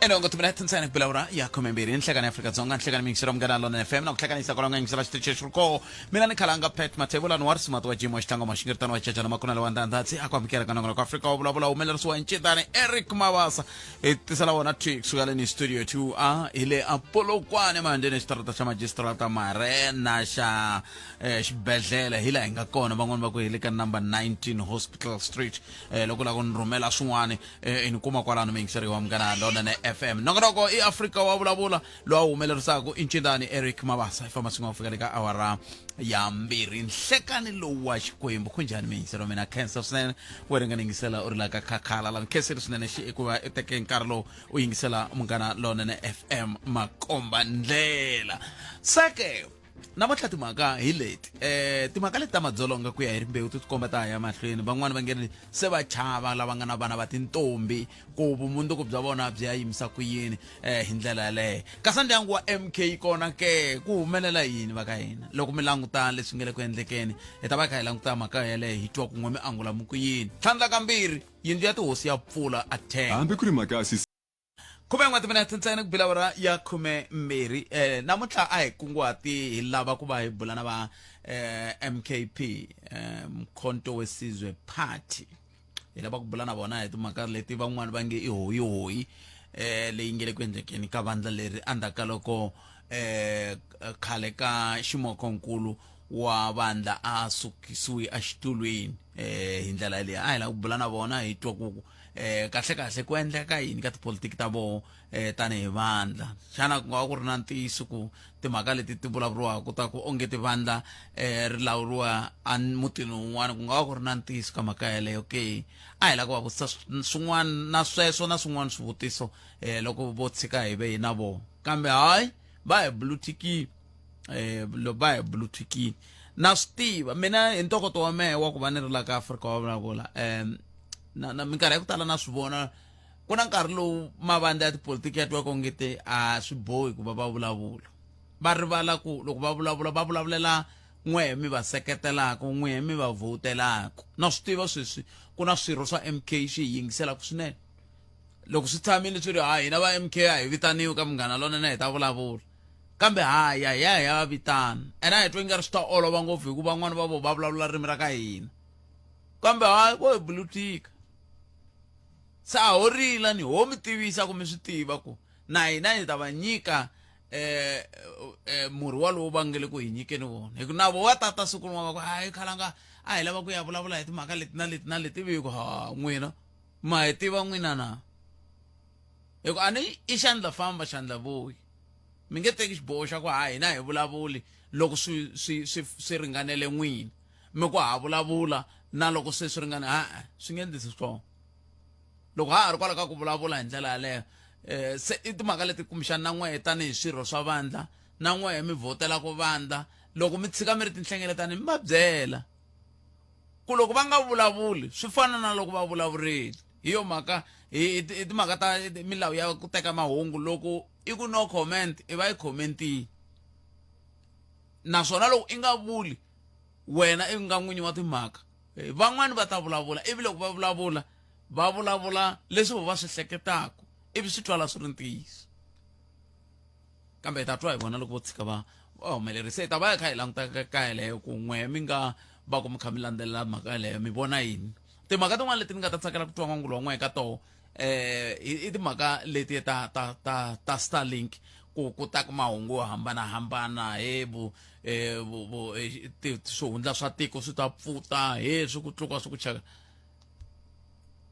Eno ngotumela tensane kubelaura yakho membiri inhlekane Africa zonke inhlekane mingisiro mnganalo na FM nokuhlekanisa kolonga ngisela sithisho ko mina nikhalanga pet matebula nwarsi matwa jimo shitanga mashingirtano wachacha na makuna lawandandatsi akwamkela kana kwa Africa obula umelerso wanchitane Eric Mabasa etisala wona tricks sukale ni studio 2 ile Apollo kwane manje ne strata cha magistrata marena sha xibedhlele hila hinga kona van'wana va ku hi le ka number 19 Hospital Street loko la ku nrumela swin'wana inikuma kwalano mingiseriwa mnganalo na FM nongonoko iAfrica wa vulavula lo humelerisaka incindani Eric Mabasa ifamba singa ufika leka awara ya mbiri nhlekani lowu wa Xikwembu kunjani mingisero mina cancer swinene weringana yingisela u ri la ka khakhala la nkeseri swinene hikuva eteke nkarhi lowu u yingisela munghana lonene FM makomba ndlela sake namuntlha timhaka hi leti timhaka leti ta madzolonga ku ya hi rimbewu ti tikomba ta ya mahlweni van'wana va ngeni se va chava lava nga na vana va tintombi ku vumundzuku bya vona byi ya yimisa ku yini hi ndlela yaleyo kasi ndyangu wa MK kona ke ku humelela yini va ka hina loko mi languta leswi nga le ku endlekeni hi ta va kha hi languta mhaka yaleyo hi twa ku n'we mi angula mu ku yini tlhandla kambirhi yindlu ya tihosi ya pfula a 10 hambi ku ri mhaka khume n'wati mina tsentsene ku bilavura ya khume mbirhi namuntlha a hi kunguhati hi lava ku va hi bula na va MKP Mkhonto Wesizwe Party hi lava ku bula na vona hi timhaka leti van'wana va nge i hoyi leyi nge le ku endlekeni ka vandla leri andaka loko khale ka ximokonkulu wa vandla a sukisiwi a xitulweni hi ndlela leyi a hi lava ku bula na vona hi twa ku kahle ku endleka yini ka tipolitiki ta vo tanihi vandla xana ku nga ku ri na ntiyiso ku timhaka leti ti vulavuriwaka ta ku onge ti vandla ri lawuriwa a mutini wun'wana ku nga ku ri na ntiyiso ka mhaka yaleyo ke a hi lava ku va vutisa swin'wana na sweswo na swin'wana swivutiso loko vo tshika hi ve hi na vona kambe hayi va hi bluetiki na swi tiva mina hi ntokoto wa mehe wa ku va ni ri la ka Africa wa vulavula na minkarhi ya ku tala na swi vona ku na nkarhi lowu mavandla ya tipolitiki ya twiwaka ongete a swi bohi ku va va vulavula va rivala ku loko va vulavula va vulavulela n'we mi va seketelaka n'we mi va votelaka na swi tiva sweswi ku na swirho swa MK swi hi yingiselaka swinene loko swi tshamile swi ri hayi na va MK a hi vitaniwi ka munghana lonene hi ta vulavula kambe ya vitana ene a hi twa ingari swi ta olova ngopfu hikuva van'wana va vo va vulavula ririmi ra ka hina kambe hayi vo hi bulutika sa horila ni ho mi tivisa ku mi swi tiva ku na hina hi ta va nyika murhi walowu va ngele ku hi nyikeni wona hi ku na vo va tata siku rin'wana va ku hayi khalanga a hi lava ku ya vulavula hi timhaka leti na leti vi ku n'wina ma hi tiva n'wina na hi ku a ni i xandla famba xandla voyi mi nge teki xiboho xa ku hayi na hi vulavuli loko swi ringanele n'wina mi ku ha vulavula na loko se swi ringane swi nge endlisi swona loko ha ri kwala ka ku vulavula hi ndlela yaleyo se i timhaka leti kumbexana na n'wehe tanihi swirho swa vandla na n'wehe mi vhotela ku vandla loko mi tshika mi ri tinhlengeletani mi va byela ku loko va nga vulavuli swi fana na loko va vulavurile hi yo mhaka hi timhaka ta milawu ya ku teka mahungu loko i ku no comment i va yi commentini naswona loko i nga vuli wena i nga n'winyi wa timhaka van'wani va ta vulavula ivi loko va vulavula leswi va swi hleketaka ivi swi twala swi ri ntiyiso kambe hi ta twa hi vona loko vo tshika va humelerise hi ta va hi kha hi languta ka yeleyo ku n'we mi nga va ku mi kha mi landzelela mhaka yeleyo mi vona yini timhaka tin'wana leti ni nga ta tsakela ku twa n'wangulo wa n'we ka toho i timhaka leti ta Starlink ku ta ku mahungu yo hambanahambana swihundla swa tiko swi ta pfuta swi ku tluka swi ku chaka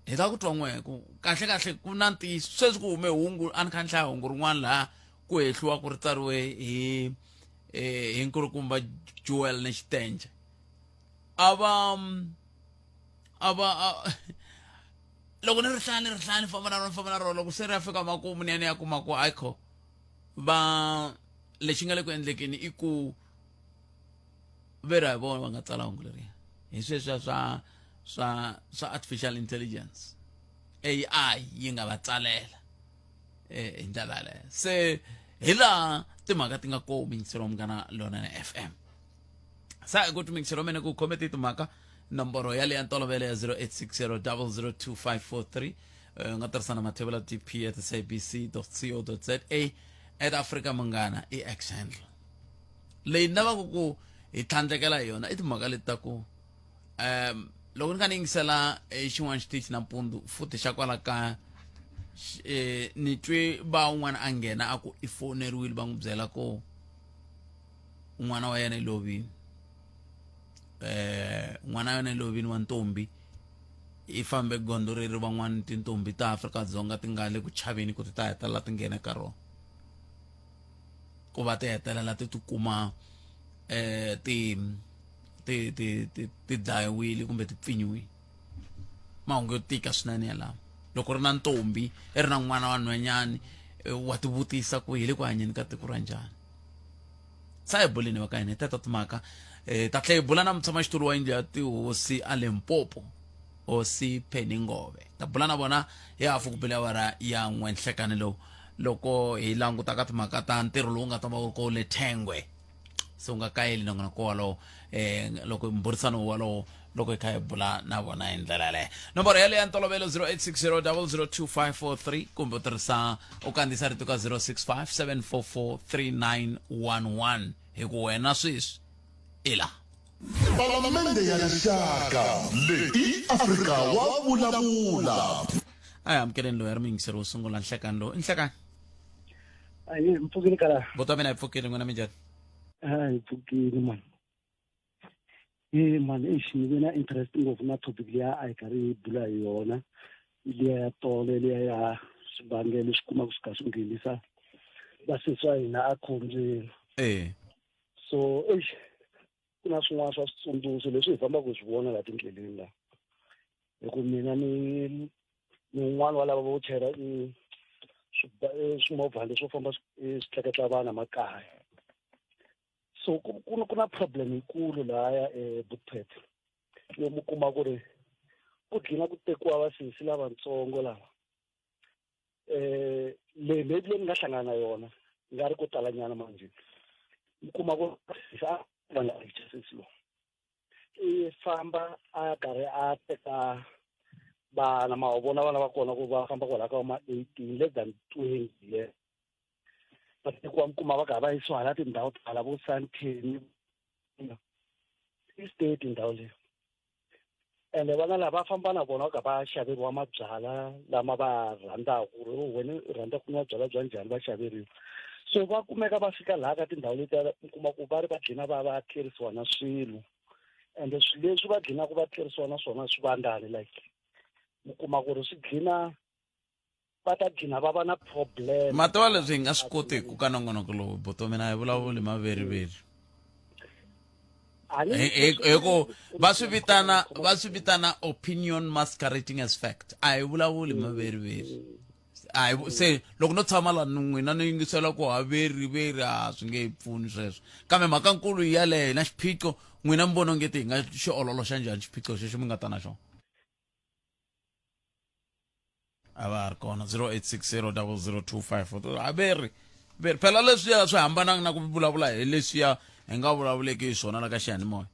hi ta ku twa n'we ku kahle ku na ntiyiso sweswi ku hume hungu a ni kha ni hlaya hungu rin'wana laha ku hehliwa ku ri tsariwe hi nkulukumba Joel Nexitenje loko ni ri hlaya ni famba na rona loko se ri ya fika makumu ni ya kuma ku ayikho va lexi nga le ku endlekeni i ku vera hi vona va nga tsala hungu leriya hi sweswiya swa artificial intelligence AI yi nga va tsalela hi ndlela yaleyo se hi laha timhaka ti nga komi mingiselo munghana lonene FM sa ku mingiselo mene ku khometi timhaka nomboro ya le ya ntolovelo ya 0860 002 543 nga tirhisana mathebula dp@sabc.co.za at Africa Mangana i X-handle leyi navaku ku hi tlhandlekela hi yona i timhaka leti ta ku loko ni nga ni yingisela xin'wana xitichi nampundzu futhi xa kwala kaya ni twe va un'wana a nghena a ku i foneriwile va n'wi byela ku n'wana wa yena i lovini n'wana wa yena i lovini wa ntombi i fambe gondo reri van'wana tintombi ta Afrika-Dzonga ti nga le ku chaveni ku ti ta hetelela ti nghena ka rona ku va ti hetelela ti tikuma ti dlayiwile kumbe ti pfinyiwile mahungu yo tika swinene yalawo loko ri na ntombi i ri na n'wana wa nhwenyani wa ti vutisa ku hi le ku hanyeni ka tiko ra njhani sa hi buleni va ka hina teto timhaka ta tlhela hi bula na mutshamaxitulu wa yindlu ya tihosi a Limpopo hosi Penny Ngove ta bula na vona hi hafu ku bile awara ya n'we nhlekani lowu loko hi languta ka timhaka ta ntirho lowu nga ta va ko le Thengwe se u nga kayeli na ko walowo loko mburisano walowo loko hi kha hi bula na vona hi ndlela yaleyo nomboro yaleyo ya ntolovelo 0860002543 kumbe u tirhisa u kandziyisa rito ka 0657443911 hi ku wena sweswi i la Palamende ya rixaka leyi Afrika wa vulavula. a hi amukeleni loyi a ri muyingiseri wo sungula nhlekani lowu i nhlekani Ayi mpfukile kala. vuto mina hi pfukile n'wina minjhani Hayi mpfukile man. Man ni ve na interest ngopfu na topic liya a hi karhi hi bula hi yona liya ya tole liya ya swivangelo leswi kumaka swi kha swi nghenisa vasesi wa hina a khombyeni. So ku na swin'wana swa switsundzuxo leswi hi fambaka hi swi vona laha tindleleni laha hi ku mina ni un'wana wa lava vo chayela swimovha leswo famba swi tleketla vana makaya. So ku na problem yikulu lahaya eBuckpet yo mi kuma ku ri ku dlina ku tekiwa vasesi lavatsongo lava leyi maybe leyi ni nga hlangana na yona nga ri ko talanyana manjhe mi kuma ku va nga sesi lo i famba a karhi a teka vana ma vona vana va kona ku va famba kwalaho ka ma 18 less than 20 years va kuma va karhi va yisiwa hala tindhawu to hala vo Sandton i state ndhawu leyi ende vana lava va famba na vona va karhi va xaveriwa mabyala lama va rhandzaka ku ri wena u rhandza ku nwa byala bya njhani va xaveriwa so va kumeka va fika laha ka tindhawu letiya mi kuma ku va ri va dlina va tlerisiwa na swilo ende swilo leswi va dlinaka va tlerisiwa na swona swivandani like mi kuma ku ri swi dlina va ta dlina va va na problem mativa leswi hi nga swi kotiki ka nongonoko lowu buto mina hi vulavuli maveriveri hi ku va swi vitana opinion masquerading as fact a hi vulavuli maveriveri se loko no tshama la n'wina ni yingisela ku haveriveri a swi nge hi pfuni sweswo kambe mhaka nkulu hi yaleyo na xiphiqo n'wina mi vona ongeti hi nga xi ololoxa njhani xiphiqo xexo mi nga ta na xona a va ha ri kona 08600025 haveri phela leswiya swi hambananga na ku vulavula hi leswiya hi nga vulavuleki hi swona la ka xiyanimoya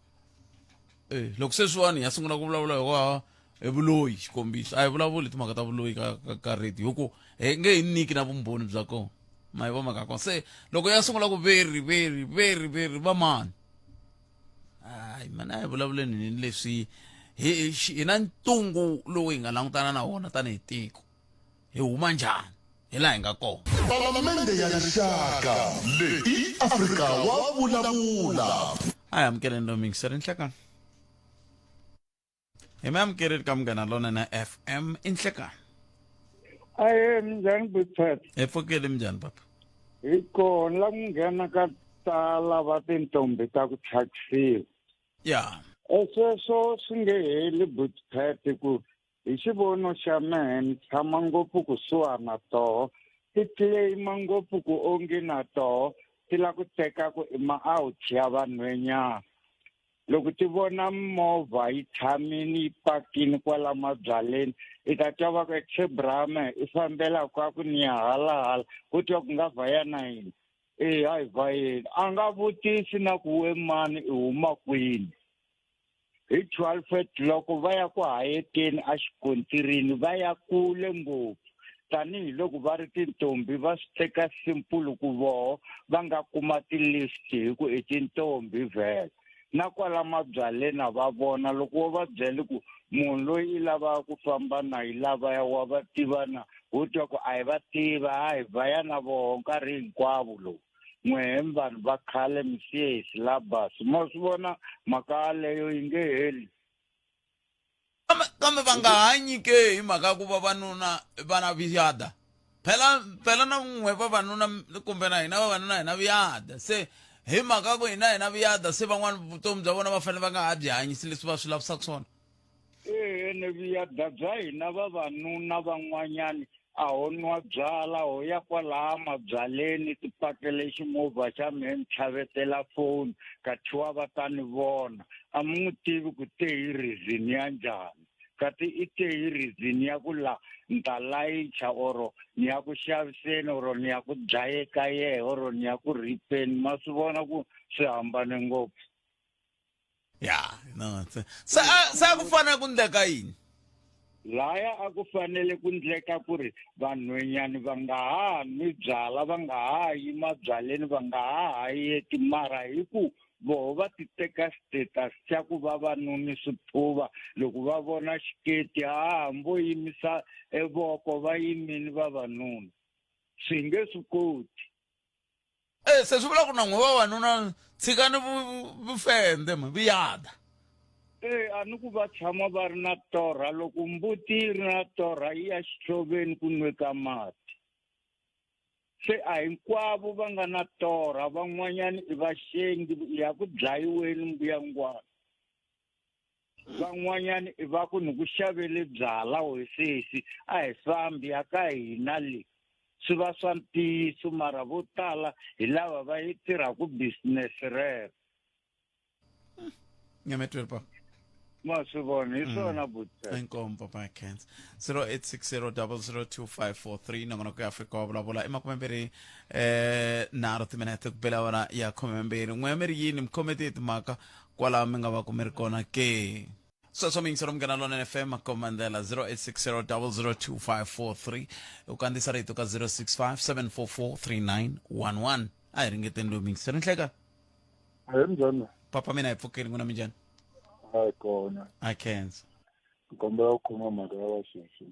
loko se swiwani hi ya sungula ku vulavula hi vuloyi xikombiso a hi vulavuli timhaka ta vuloyi ka radio hi ku hi nge hi nyiki na vumbhoni bya kona ma hi vo mhaka kona se loko ya sungula ku veri va mani hayi mana hi vulavuleni ni leswi hi na ntungu lowu hi nga langutana na wona tanihi tiko hi huma njhani hi laha hi nga kona Palamende ya rixaka leyi Afrika wa vulavula. a hi amukeleni lo mingiseri nhlekani hi mi amukerile ka Munghana Lonene FM i nhlekani Aye minjhani Buckpet? hi pfukile minjhani papa Hi kona la ku nghena ka tala va tintombi ta ku thyakisiwa. ya Sweswo swi nge heli Buckpet ku hi xivono xa mehe ni tshama ngopfu kusuhani na toho ti claim-a ngopfu ku onge na toho ti la ku teka ku i ma-out ya vanhwenyana loko ti vona movha yi tshamini yi pakini kwala mabyaleni i ta twa va ku exebrame i fambela kwaku ni ya halahala ku twa ku nga vhaya na yini hayi vhayeni a nga vutisi na ku we mani i huma kwini hi 12 loko va ya ku hayekeni a xikontirini va ya kule ngopfu tanihiloko va ri tintombi va swi teka simple ku voho va nga kuma ti-list hi ku i tintombi vhele na kwala mabyaleni va vona loko wo va byele ku munhu loyi i lavaka ku famba na hi lavaya wa va tivana wo twa ku a hi va tiva a hi vaya na voho nkarhi hinkwavo lowu n'wehe vanhu va khale misiye hi silabasi ma swi vona mhaka leyo yi nge heli kambe va nga hanyi ke hi mhaka ku vavanuna vana viyada phela na n'we vavanuna kumbe na hina vavanuna hina viyada se hi mhaka ku hina hina viyada se van'wana vutomi bya vona va fanele va nga ha byi hanyisi leswi va swi lavisaka swona ni viyada bya hina vavanuna van'wanyani a ho nwa byala ho ya kwalaha mabyaleni ti pakele ximovha xa mehe ni tlhavetela foni ka thiwa va ta ni vona a mi n'wi tivi ku te hi reason ya njhani kati i te hi reason ya ku la ni ta layicha oro ni ya ku xaviseni oro ni ya ku dlayeka yehe oro ni ya ku ripeni ma swi vona ku swi hambane ngopfu ya no se a ku fanele ku ndleka yini laya a ku fanele ku ndleka ku ri vanhwenyani va nga ha nwi byala va nga ha yi mabyaleni va nga ha yeti mara hi ku voho va ti teka status xa ku vavanuni swipfuva loko va vona xiketi hambo yimisa evoko va yimini vavanuna swi nge swi koti se swi vula ku na n'we vavanuna tshikani vufende viyada a ni ku va tshama va ri na torha loko mbuti yi ri na torha yi ya xihloveni ku nweka mati se a hinkwavo va nga na torha van'wanyani i vaxengi ya ku dlayiweni mbuyangwana van'wanyani i va ku ni ku xavele byala hosesi a hi fambi ya ka hina le swi va swa ntiyiso mara vo tala hi lava va yi tirhaku business rero nyametweli papa ma swi vona hi swona buta inkombo papa Kens 0860002543 nongonoko ya Afrika wa vulavula emakumembiri naro timinete ku bela wona ya khumembiri n'we mi ri yini mikhometi hi timhaka kwalaho mi nga va ku mi ri kona ke sweswo mi yingisela munghana lona FM makomandela 0860002543 u kandziyisa rito ka 0657443911 a hi ringeteni lowu mi yingisela nhleka Hayi njani? papa mina hi pfukeni n'wina mi njhani Hayi kona. I can't. Ngikombela ukukhuluma mhaka ya wasisi.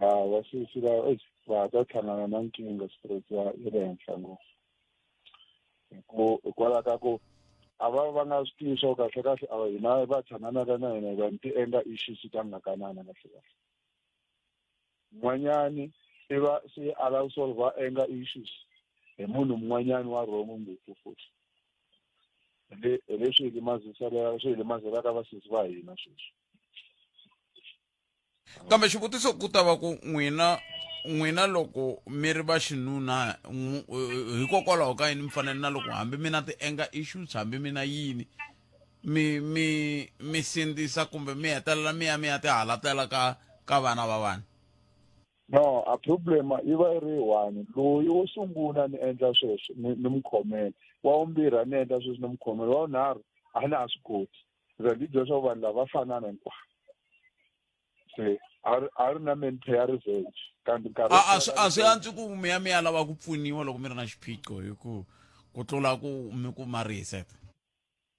Wasisi la va ta tlhangana na nkinga stress ya le henhla ngopfu. Hikwalaho ka ku a va nga swi tivi swo kahle kahle a hina va tshamanaka na hina va ti endla issues ta ngakanana kahle kahle. N'wanyani i va se a lava solve endla issues hi munhu mun'wanyani wa wrong ngopfu futhi. Leswi swi limazaka vasesi va hina sweswi kambe xivutiso ku ta va ku n'wina loko mi ri va xinuna hikokwalaho ka yini mi fanele na loko hambi mi na ti anger issues hambi mi na yini mi sindzisa kumbe mi hetelela mi ya ti halatela ka vana va vana no a problema yi va yi ri one loyi wo sungula ni endla sweswo ni mi khomela wa vumbirhi ni endla sweswi ni mi khomela wa vunharhu a na ha swi koti ndi bya swa vanhu lava fanana hinkwavo se a ri na mente ya revenge kambe a swi antswi ku mi ya lava ku pfuniwa loko mi ri na xiphiqo hi ku tlula ku mi ku marisa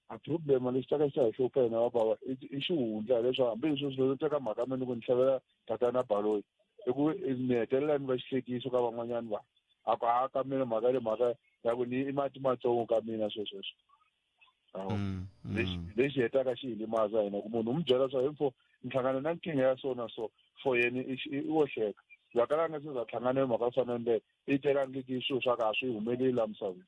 a problema lexi taka xa hi hlupha hina va bava i xihundla leswaku hambi leswi swi teka mhaka mini ku ni tlhavela tatana baloyi i ku ni hetelela ni va xihlekiso ka van'wanyani vanhu a ku aka mina mhaka le mhaka ya ku ni i mati matsongo ka mina swesweswo lexi hetaka xi hi limaza hina ku munhu u mi byela swa info ni hlangana na nkingha ya so na so for yena i wo hleka loko nga se za hlangana mhaka yo fana nile i telangiki swilo swa ka a swi humeleli laha misaveni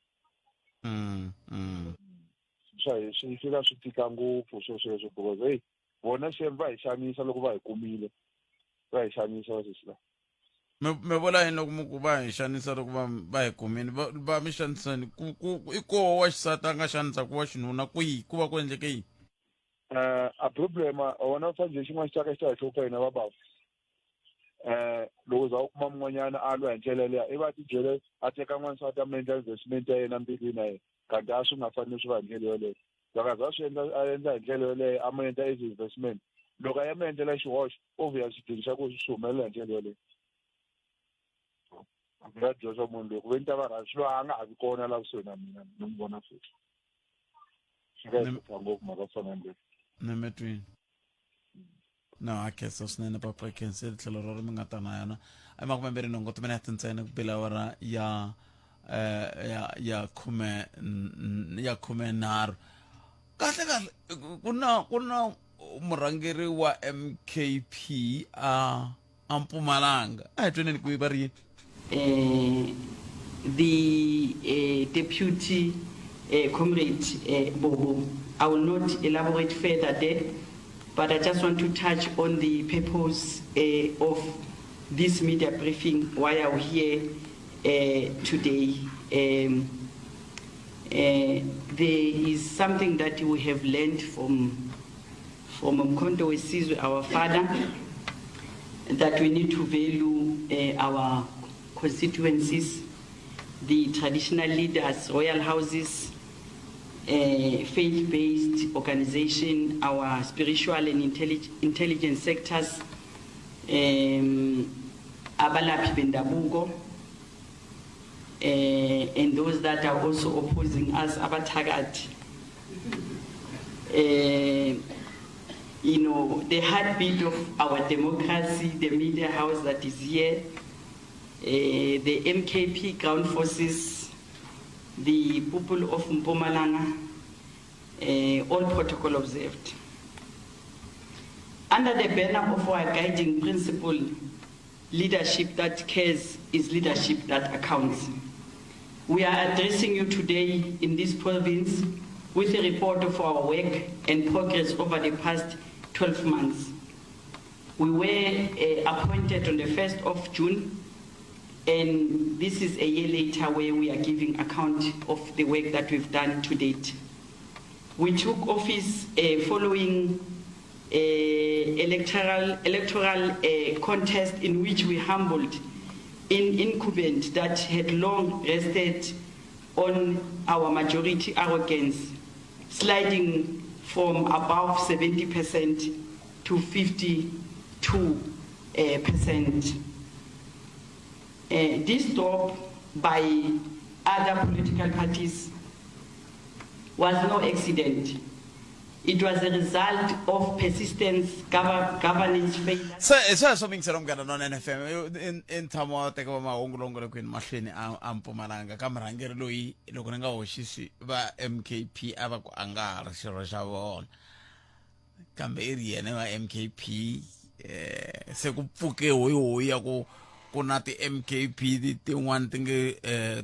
swi fika swi tika ngopfu sweswo because hey vona xembe va hi xanisa loko va hi kumile va hi xanisa vasesi lawa mi vula yini loko mi ku va hi xanisa loko va hi kumini va mi xanisani i koho wa xisati a nga xanisa ku wa xinuna kwihi ku va ku endleke yini a problema wona fanje xin'wana xi taka xi ta hi hlupha hina vabava loko za u kuma mun'wanyana a lwa hi ndlela leya i va ti byele a teka n'wansati a mi endla investment ya yena mbilwini na yena kanti a swi nga fanele swi va hi ndlela yoleyo akaze ayenza inhlelo le amenta ezi-investment loko ayamenze xihoxo obviously dingisha ku swihumelela nhlelo le akuyajosa munhu loku veni ta varhashi lo a nga ha vi kona la kusuhi na mina ni n'wi vona futhi swi nga hlupha ngopfu mhaka fana ndleyi nemetwini no akheso swinene papa khense tlhelo ro ri mi nga ta na yona a makumembirhi nhungu timinete ntsena ku bela awara ya khumenharhu kahle ku na murhangeri wa MKP a Mpumalanga a hi tweneni ku va ri the deputy comrade Bobo, I will not elaborate further there, but I just want to touch on the purpose of this media briefing, why are we here today. There is something that we have learned from Mkhonto Wesizwe, our father, that we need to value our constituencies, the traditional leaders, royal houses, faith-based organization, our spiritual and intelligence sectors, abalaphi bendabuko, and those that are also opposing us, abathakathi. You know, the heartbeat of our democracy, the media house that is here, the MKP ground forces, the people of Mpumalanga, all protocol observed. Under the banner of our guiding principle, leadership that cares is leadership that accounts. We are addressing you today in this province with a report of our work and progress over the past 12 months. We were appointed on the 1st of June, and this is a year later where we are giving account of the work that we've done to date. We took office following electoral contest in which we humbled an incumbent that had long rested on our majority arrogance, sliding from above 70% to 52%. This drop by other political parties was no accident. It was a result of persistence, governance failure. sweswo mingisela mugana nona NFM in tshama wa teka va mahungu longo kwini mahlweni a Mpumalanga ka murhangeri loyi loko ni nga hoxisi va MKP a va ku a nga ha ri xirho xa vona kambe i ri yena va MKP se ku pfuke hoyi ya ku na ti MKP tin'wana ti nge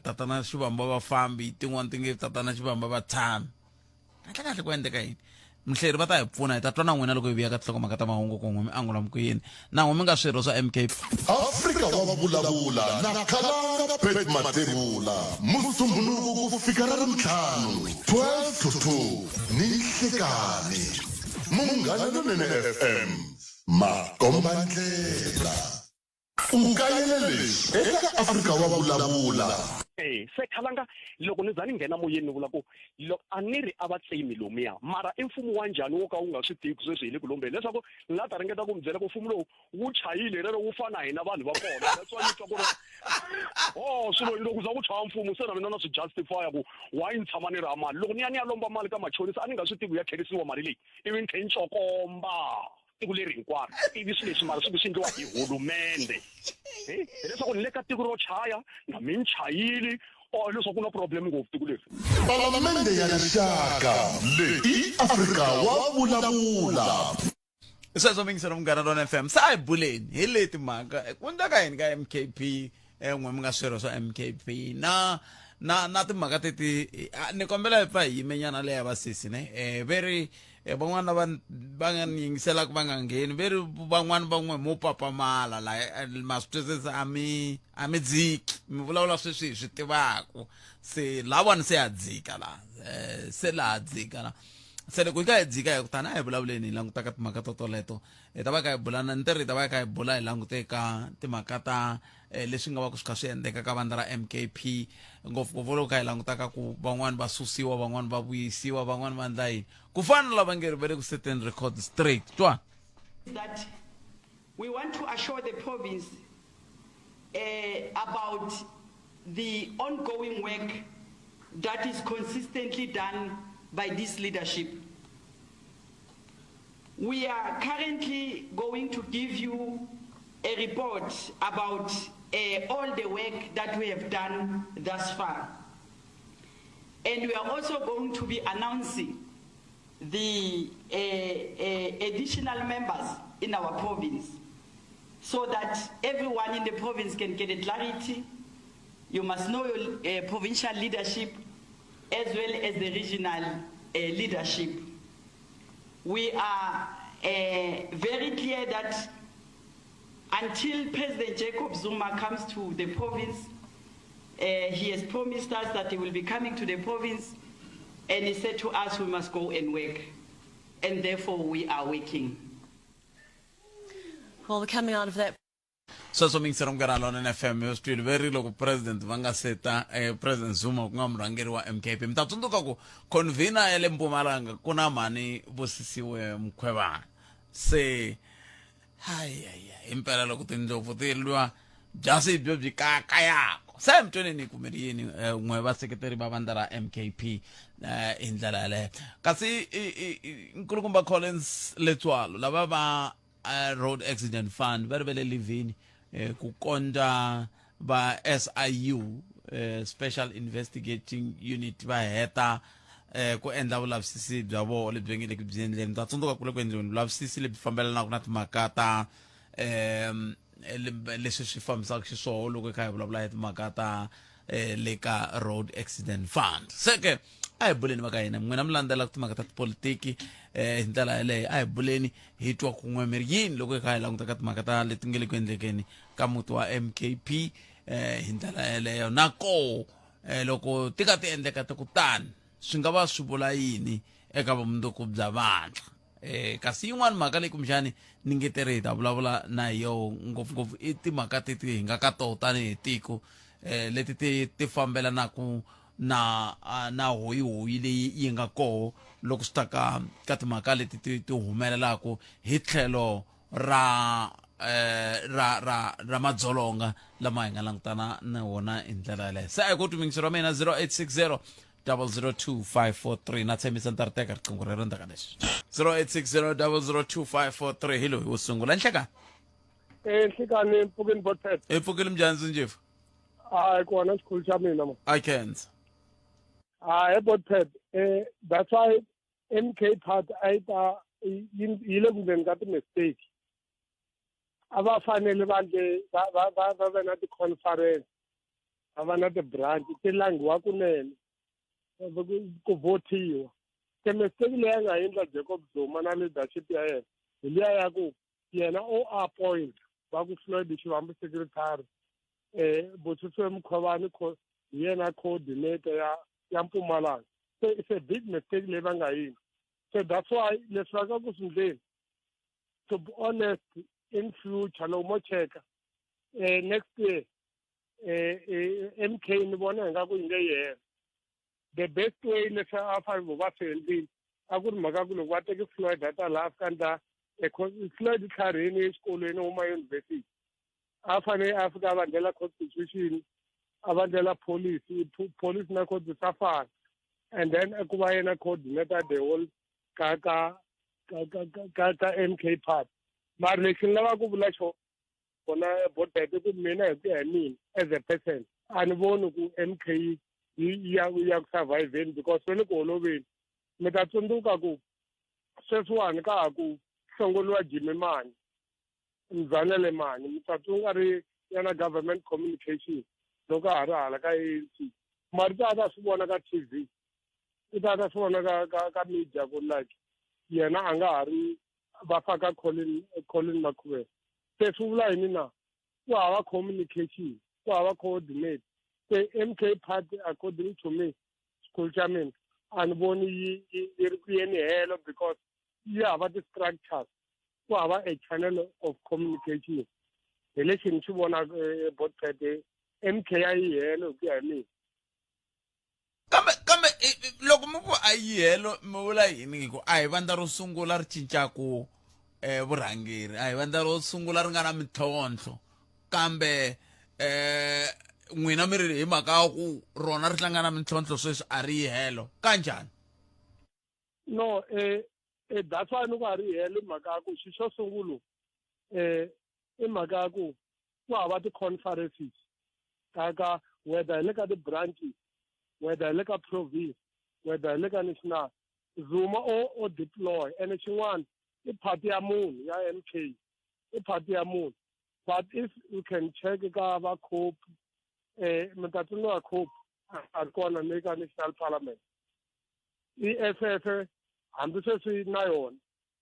tatana xivamba vafambi tin'wana ti nge tatana xivamba vatshami kahle ku endleka yini mhleri va ta hi pfuna hi ta twa na n'wina loko hi vuya ka tinhlokomhaka ta mahungu ku n'we mi angula ku yini na n'we mi nga swirho swa MKP Afrika wa vulavula na Khalanga Bet Matebula musumbuluku ku fika ra rimtlhanu 12 to 2 ni nhlekani munghana lonene FM makombandlela ukayelele eka Afrika wa vulavula se Khalanga loko ni za ni nghena moyeni ni vula ku loko a ni ri a va tsemi lomuya mara i mfumo wa njhani wo ka wu nga swi tivi sweswi hi le ku lombeni leswaku ni nga ta ringeta ku mi byela ku mfumo lowu wu chayile rero wu fana hina vanhu va kona that's why ni twa ku ri swilo loko za ku chaya mfumo se na mina na swi justifya ku why ni tshama ni ri ha mali loko ni ya lomba mali ka machonisa a ni nga swi tivi ya tlherisiwa mali leyi ivi ni tlhe ni tsokomba tiko leri hinkwaro ivi swi leswi mara swi endliwa hi hulumende hileswaku ni le ka tiko ro chaya na mi ni chayile leswaku na problem ngopfu tiko leri Palamende ya rixaka leyi Afrika wa vulavula sweswo mingisela mugana nona FM sa hi buleni hi leti mhaka ku ndaka yini ka MKP n'we mi nga swirho swa MKP na timhaka teti ni kombela hi pfa hi yimenyana leya vasisi ne veri van'wana va nga ni yingiselaka va nga ngheni veri van'wana van'we mo papamala la ma swi twisisa a mi dziki mi vulavula sweswi hi swi tivaku se lavani se ya dzika la se laha dzika la se le ku ka dzika ya kutana a hi vulavuleni hi languta ka timhaka totoleto ta va ka hi bulana ntirhi ta va ka hi bula hi langute ka timhaka ta leswi nga va ku swi kha swi endleka ka vandla ra MKP ngopfungopfu loko ka hi langutaka ku van'wani va susiwa van'wani va vuyisiwa van'wani va endla yini ku fana na lava nge ri va le ku seteni record straight twa that we want to assure the province about the ongoing work that is consistently done by this leadership. We are currently going to give you a report about all the work that we have done thus far. And we are also going to be announcing the additional members in our province so that everyone in the province can get a clarity. You must know your provincial leadership as well as the regional leadership. We are very clear that until President Jacob Zuma comes to the province, he has promised us that he will be coming to the province, and he said to us we must go and work, and therefore we are working. Well, coming out of that. sweswo mingisero mkaralo na FM yo swi very loko president va nga seta president Zuma ku nga murhangeri wa MKP mi ta tsundzuka ku convener ya le Mpumalanga ku na mhani Busisiwe Mkhwebane se hayi impela loko tindlopfu ti lwa byasi byo byi kakayako se mtweni kumeri yini n'we vaseketeri va vandla ra MKP hi ndlela yaleyo kasi nkulukumba Collins Letswalo lava va Road Accident Fund va ri vele livini ku konda va SIU Special Investigating Unit va heta ku endla vulavisisi bya vona lebyi nge le ku byi endleni ta tsundzuka ku le ku endliweni vulavisisi lebyi fambelanaka na timhaka ta leswi swi fambisaka xiswona loko kha hi vulavula hi timhaka ta le ka Road Accident Fund se ke a hi buleni va ka hina n'wina mi landzela timhaka ta tipolitiki hi ndlela yaleyo a hi buleni hi twa kun'we mi ri yini loko hi kha hi languta ka timhaka ta leti nge le ku endlekeni ka muti wa MKP hi ndlela yaleyo nako loko ti ka ti endleka ti kutani swi nga va swi vula yini eka vumundzuku bya vandla kasi yin'wana mhaka leyi kumbexani ni ngeteri hi ta vulavula na hi yo ngopfungopfu i timhaka teti hi nga ka toho tanihi tiko leti ti fambelanaka na hoyihoyi leyi yi nga koho loko swi ta ka timhaka leti ti humelelaka hi tlhelo ra madzolonga lama hi nga langutana na wona hi ndlela yaleyo se a hi ku tumingisiro ra mina 0860 002 na tshembisa ni ta ri teka riqingho rero ndzaka leswi 0860 002 hi loyi wo sungula nhlekani nhlekani mpfukeni botet mpfukile mjani njefu hayi kona xikhulu xa mina ma I can't botet that's why MK part yi le ku endleni ka ti-mistake a va fanele va va na ti-conference va va na ti-branch ti langiwa kunene ku votiwa ti-mistake leyi a nga endla Jacob Zuma na leadership ya yena hi liya ya ku yena o appoint va ku Floyd Shivambu secretary Busisiwe Mkhwebane hi yena coordinator ya Mpumalanga so it's a big mistake leyi va nga yini so that's why leswi va ka ku swi endleni to be honest in future loko mo cheka next year MK ni vona hi nga ku yi nge yena the best way leswi a fanele va swi endlile a ku ri mhaka ku loko va teke Floyd a ta laha ka ndla Floyd tlharihini exikolweni huma yunivhesiti a fanele a fika a vandlela constitution a vandlela police na code sa fana and then ku va yena coordinator the whole ka MK part mara lexi ni lava ku vula xona bodet ku mina hi ku ya hi mina as a person a ni voni ku MK yi ya ku surviveni because ve le ku holoveni mi ta tsundzuka ku sweswiwani ka ha ku hlongoliwa Jimmy Mani Mzanele Mani mi ta tsundzuka ri yana government communication loko a ha ri hala ka ANC mara ta swi vona ka TV i ta swi vona ka media ku like yena a nga ha ri va faka Colin Makhubele se swi vula yini na ku hava communication ku hava coordinate se MK party according to me school xa mina a ni voni yi ri ku yeni helo because yi hava ti-structures ku hava a channel of communication hi lexi ni xi vonaka botpet MK a yi helo hi ku ya hi mina kambe loko mi ku a yi helo mi vula yini ku a hi vandla ro sungula ri cincaku vurhangeri a hi vandla ro sungula ri nga na mintlhontlho kambe n'wina mi ri hi mhaka ya ku rona ri hlangana mintlhontlho sweswi a ri yi helo kanjhani no that's why ni ku a ri helo hi mhaka ya ku xi xo sungula i mhaka ya ku hava ti-conferences ka whether hi le ka ti-branches whether hi le ka province whether hi le ka national Zuma o deploy ene xin'wana i party ya munhu ya MK i party ya munhu but if you can check ka va COPE mi ta tsundzuka COPE a ri kona le ka national parliament EFF hambi sweswi na yona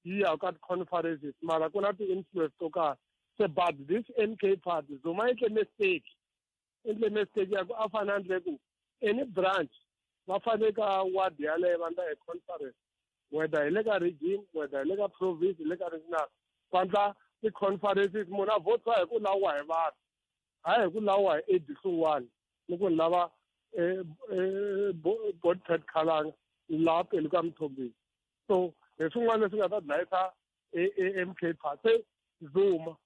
yi ya ka ti-conferences mara ku na ti-influence to karhi so but this MK party Zuma endle mistake ya ku a fane a endle ku any branch va fane ka ward yaleyo va endla a conference whether hi le ka region whether hi le ka province hi le ka national va endla ti-conferences munhu a votisa hi ku lawa hi vanhu hayi hi ku lawa hi edihluwani ni ku ni lava Botpet Khalanga laha pelu ka Mthombeni so hi swin'wana leswi nga ta dlayisa MK party Zuma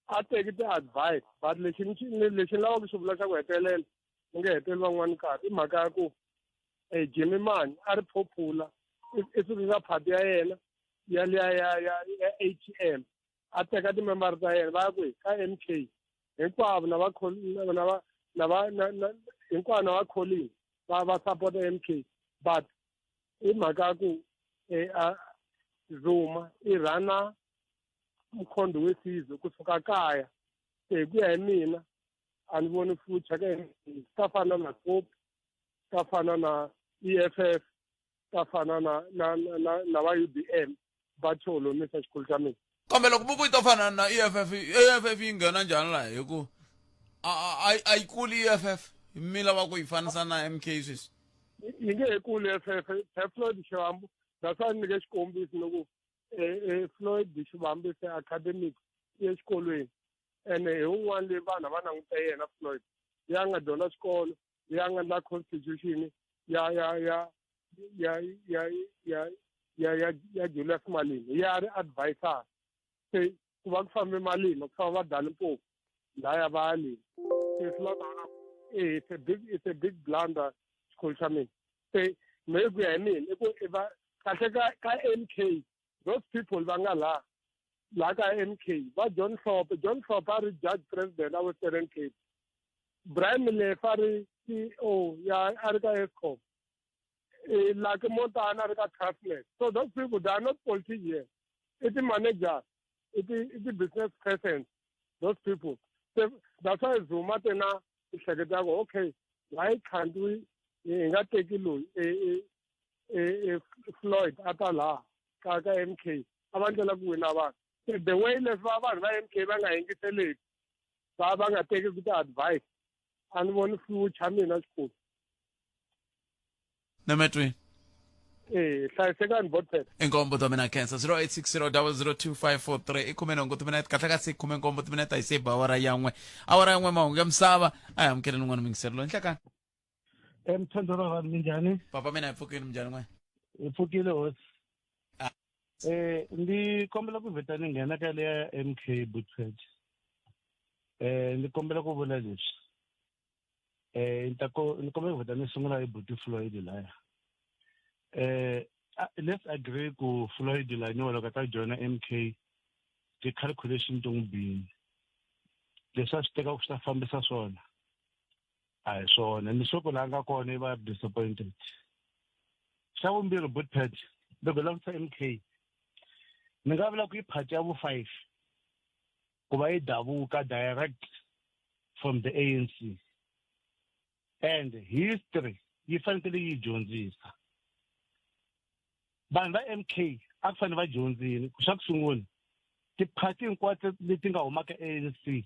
a teki ti-advice but lexi ni lavaka ku xi vula xa ku hetelela ni nge heteli van'wani nkarhi i mhaka ya ku Jimmy Manyi a ri popular i sukisa phati ya yena ya liya ya ATM a teka timembara ta yena va ya ku ka MK hinkwavo hinkwavo na va Colin va support MK but i mhaka ya ku Zuma i rhana mukhondo wesizwe kusuka kaya se hi ku ya hi mina a ni voni future ka ta fana na COPE ta fana na EFF ta fana na va UDM va tholomisa xikulu xa mina kambe loko buku yi to fana na EFF yi nghena njhani laha hi ku a yi kuli EFF mi lava ku yi fanisa na MK sweswi yi nge he kuli EFF Floyd Shivambu that's why ni nge xikombiso ni ku Floyd Shivambu se academic exikolweni ene hi un'wana leyi vanhu va languta yena Floyd ya nga dyondza xikolo ya nga endla constitution ya Julius Malema ya ri advisor se ku va ku fambe Malema ku famba va dali Mpofu laya va Halima it's a big blunder xikolo xa mina se me ku ya hi mina i ku kahle ka MK those people va nga laha ka MK va John Hlophe a ri judge president a Western Cape Brian Molefe a ri CEO a ri ka Eskom Lucky Montana a ri ka Transnet so those people they are not politicians it's the managers it's the business persons those people so that's why Zuma tena i hleketa ku okay why can't we hi nga teki loyi Floyd a ta laha ka MK a va ndlela ku wina vanhu the way leswi vanhu va MK va nga yingiseleki va nga teki ti-advice a ni voni future mina xikulu nemetweni hlayisekani Botpet inkombo ta mina cancer 0860002543 i khume nhungu timinete kahle ka siku khume nkombo timinete a yi sebi awara yan'we mahungu ya misava a hi amukeleni n'wana mingiselelo nhlekani Mthandora vanhu minjhani papa mina hi pfukile minjhani n'we hi pfukile hosi ndi kombela ku vheta ni nghena ka leya MK Botpet ni kombela ku vula leswi ni kombela ku vheta ni sungula hi Buti Floyd laya let's agree ku Floyd laniwa loko ta joina MK ti-calculation to n'wi bini leswi a swi teka ku swi ta fambisa swona a hi swona ni swo ku laha nga kona i va disappointed xa vumbirhi Botpet loko hi langutisa MK ni nga vula ku yi phati ya vu-5 ku va yi davuka direct from the ANC and history yi fanekele yi dyondzisa vanhu va MK a ku fanele va dyondzile xa ku sungula tiphati hinkwato leti nga humaka ANC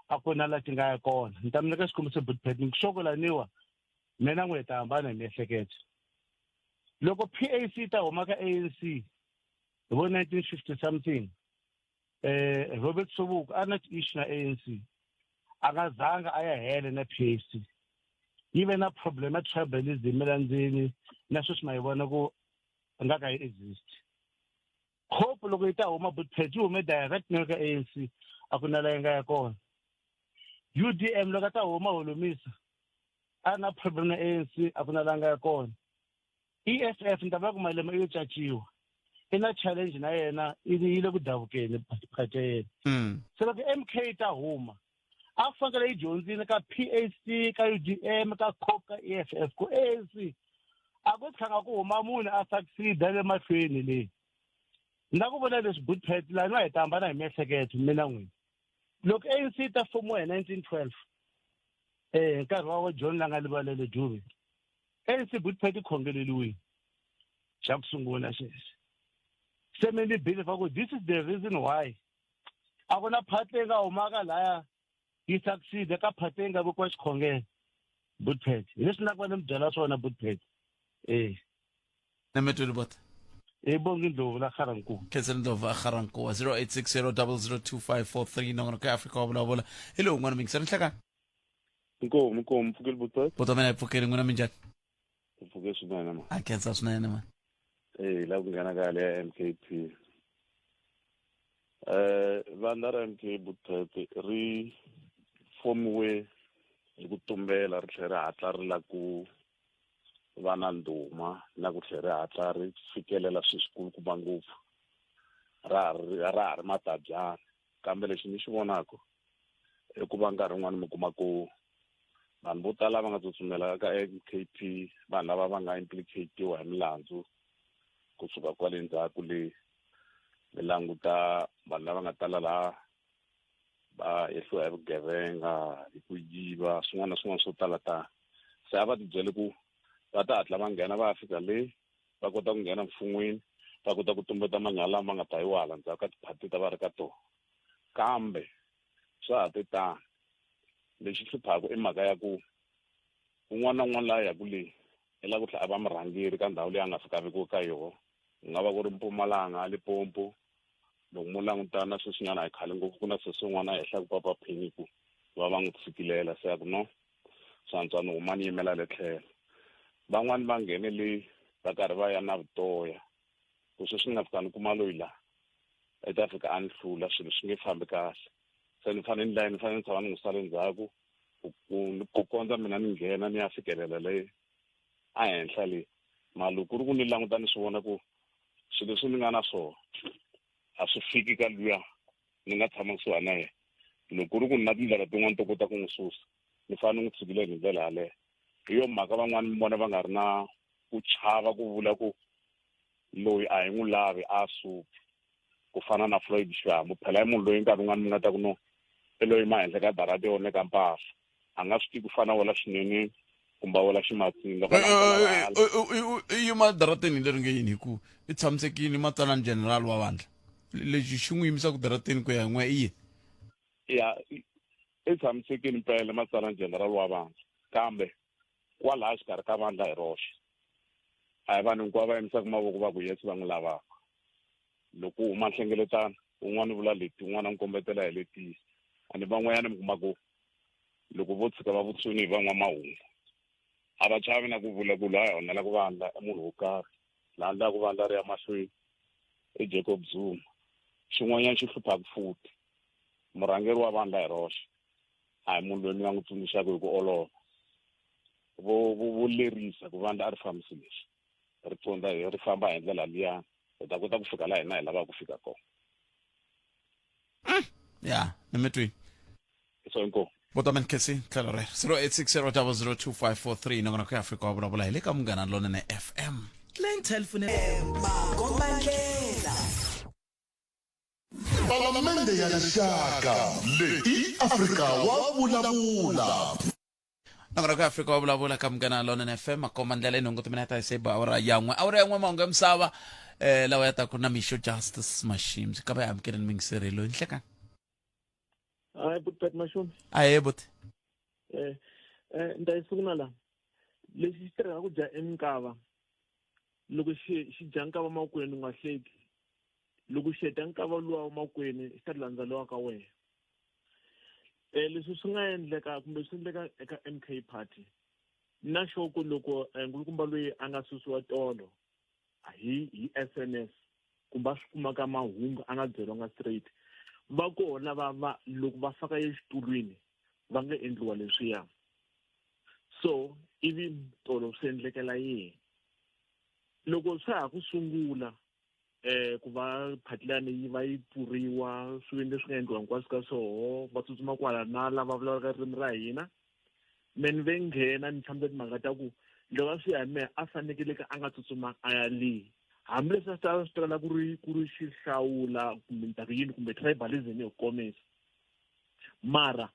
a ku na laha ti nga ya kona ni ta mi nyika xikombiso Botpet ni ku xokolaniwa mina n'wi hi ta hambana hi miehleketo loko PAC ta huma ka ANC hi vo 1950 something Robert Sobukwe a na issue na ANC akazange ayahele na PAC yive na problem ya tribalism elandzeni na sweswi ma yi vona ku nga ka yi exist hope loko yi ta huma Buttpet yi hume direct na ka ANC a ku na la yi nga ya kona UDM loko ta huma Holomisa a na problem na ANC a ku na la nga ya kona EFF ni ta va ku malema yo caciwa i na challenge na yena yi le ku davukeni phakathi yena se loko MK ta huma a fanele yi dyondzile ka PAC ka UDM ka COP ka EFF ku ANC a ku tshanga ku huma munhu a succeed le mahlweni leyi na ku vona leswi Buttpet lani va hi ta hambana hi miehleketo mina n'wini loko ANC ta fomiwa hi 1912 nkarhi wa John Langalibalele Dube ANC Buttpet yi khongeleliwile xa ku sungula xexi se mi ni believe ku this is the reason why a ku na part leyi nga humaka laya yi succeed ka part leyi nga vekiwa xikhongelo Buttpet hi leswi na ku va ni mi byela swona Buttpet na metweni bota bongi Ndlovu la Garankuwa Khensani Ndlovu a Garankuwa 0860002543 nongonoko ya Afrika wa vulavula hi lowu n'wana mingisani nhlekani Inkomo Mfukile Buttpet bota mina ipfukeli n'wina minjhani Mfukile swinene ma a khensa swinene man la ku nghena ka le MKP vandla ra MK Buttpet ri fomiwe hi ku tumbela ri tlhela ri hatla ri la ku va na ndhuma na ku tlhela ri hatla ri fikelela swikulukumba ngopfu ra ha ri matabyana kambe lexi ni xi vonaka i ku va nkarhi wun'wani mi kuma ku vanhu vo tala va nga tsutsumela ka MKP vanhu lava va nga implicatiwa hi milandzu kusuka kwale ndzhaku leyi mi languta vanhu lava nga tala laha va yehliwa hi vugevenga hi ku yiva swin'wana na swin'wana swo tala tani se a va tibyele ku va ta hatla va nghena va ya fika le va kota ku nghena mfun'wini va kota ku tumbeta manyala lama nga ta yiwa hala ndzhaku ka tiphati ta va ri ka tona kambe swa ha te tani lexi hluphaka i mhaka ya ku un'wana na un'wana laha yaku leyi i lava ku tlhela a va murhangeri ka ndhawu leyi a nga fika vekiwa ka yona ku nga va ku ri Mpumalanga Limpopo loko mo langutana sweswinyana hi khale ngopfu ku na sweswin'wana a henhla ku papa phini ku va va n'wi tshikilela se ya ku no swantswa ni huma ni yimela le tlhelo van'wani va nghene le va karhi va ya na vutoya ku sweswi nga fika ni kuma loyi la i ta fika a ni hlula swilo swi nge fambi kahle se ni fanele ni tshama ni n'wi sale ndzhaku ku kondza mina ni nghena ni ya fikelela le a henhla le mara loko ku ri ku ni languta ni swi vona ku swilo leswi ni nga na swona a swi fiki ka luya ni nga tshama kusuhani na yena loko ku ri ku ni na tindlela tin'wana to kota ku n'wi susa ni fanele ni n'wi tshikile hi ndlela yaleyo hi yo mhaka van'wani mi vona va nga ri na ku chava ku vula ku loyi a hi n'wi lavi a suki ku fana na Floyd Shivambu phela hi munhu loyi nkarhi wun'wani mi nga ta ku no i loyi ma henhla ka darata yone ka mpahla a nga swi tivi ku fana wela swinene kumbe wela ximatsinga i yima darateni leri nge yini hi ku i tshamisekile matsalani general wa vandla lexi xi n'wi yimisaka darateni ku ya hi n'we i yini ya i tshamisekile mpela matsalani general wa vandla kambe kwalaha xikarhi ka vandla hi roxe a hi vanhu hinkwavo va yimisaka mavoko va ku yesi va n'wi lavaka loko u huma nhlengeletano un'wana vula leti un'wana ni kombetela hi letiya ande van'wanyana mi kuma ku loko vo tshika va vutsoni hi van'wamahungu a va chavi na ku vula ku loyi a onhela ku vandla i munhu wo karhi laha ndlaku ku vandla ri ya mahlweni i Jacob Zuma xin'wanyana xi hluphaka futhi murhangeri wa vandla hi roxe a hi munhu loyi ni nga n'wi tsundzuxaka hi ku olova vo lerisa ku vandla a ri fambisi lexi ri famba hi ndlela liyani hi ta kota ku fika laha hina hi lavaka ku fika kona ya ni metweni so inkomo Botaman Kesi tlhelo rero 0860002543 nongonoko ya Afrika wa vulavula hi le ka Munghana Lonene FM Len telephone Magombandlela Palamende ya Rixaka leyi Afrika wa vulavula nongonoko ya Afrika wa vulavula ka Munghana Lonene FM makombandlela inongo mina ta iseba awara yan'we mahungu ya misava lawa ya ta ku na Misho Justice Mashims ka ba ya amkela mingisirelo inhlekani Hayi Buttpet Mashumi. Ayebot. Ndayisukuna la. Lexi xitirhaka ku dya eMkava. loko xi dya nkava makwenu u nga hleki loko xi heta nkava luwa makwenu xi ta landza luwa ka wena leswi swi nga endleka kumbe swi endleka eka MK Party na xoko loko nkulukumba loyi a nga susiwa tolo hi SNS kumbe swi kumaka mahungu a nga byeriwanga straight va kona va loko va faka exitulwini va nga endliwa leswiya so ivi tolo swi endlekela yini loko swa ha ku sungula ku va phatlani yi va yi pfuriwa swilo swi nga endliwa hinkwaswo ka swoho va tsutsuma kwala na lava vulavulaka ririmi ra hina meni ve nghena ni tshambile timhaka ta ku loko swi ya mehe a fanekele a nga tsutsuma a ya lihi hambileswi a swi tala ku ri xihlawula kumbe ntaku yini kumbe tribalism hi komisa mara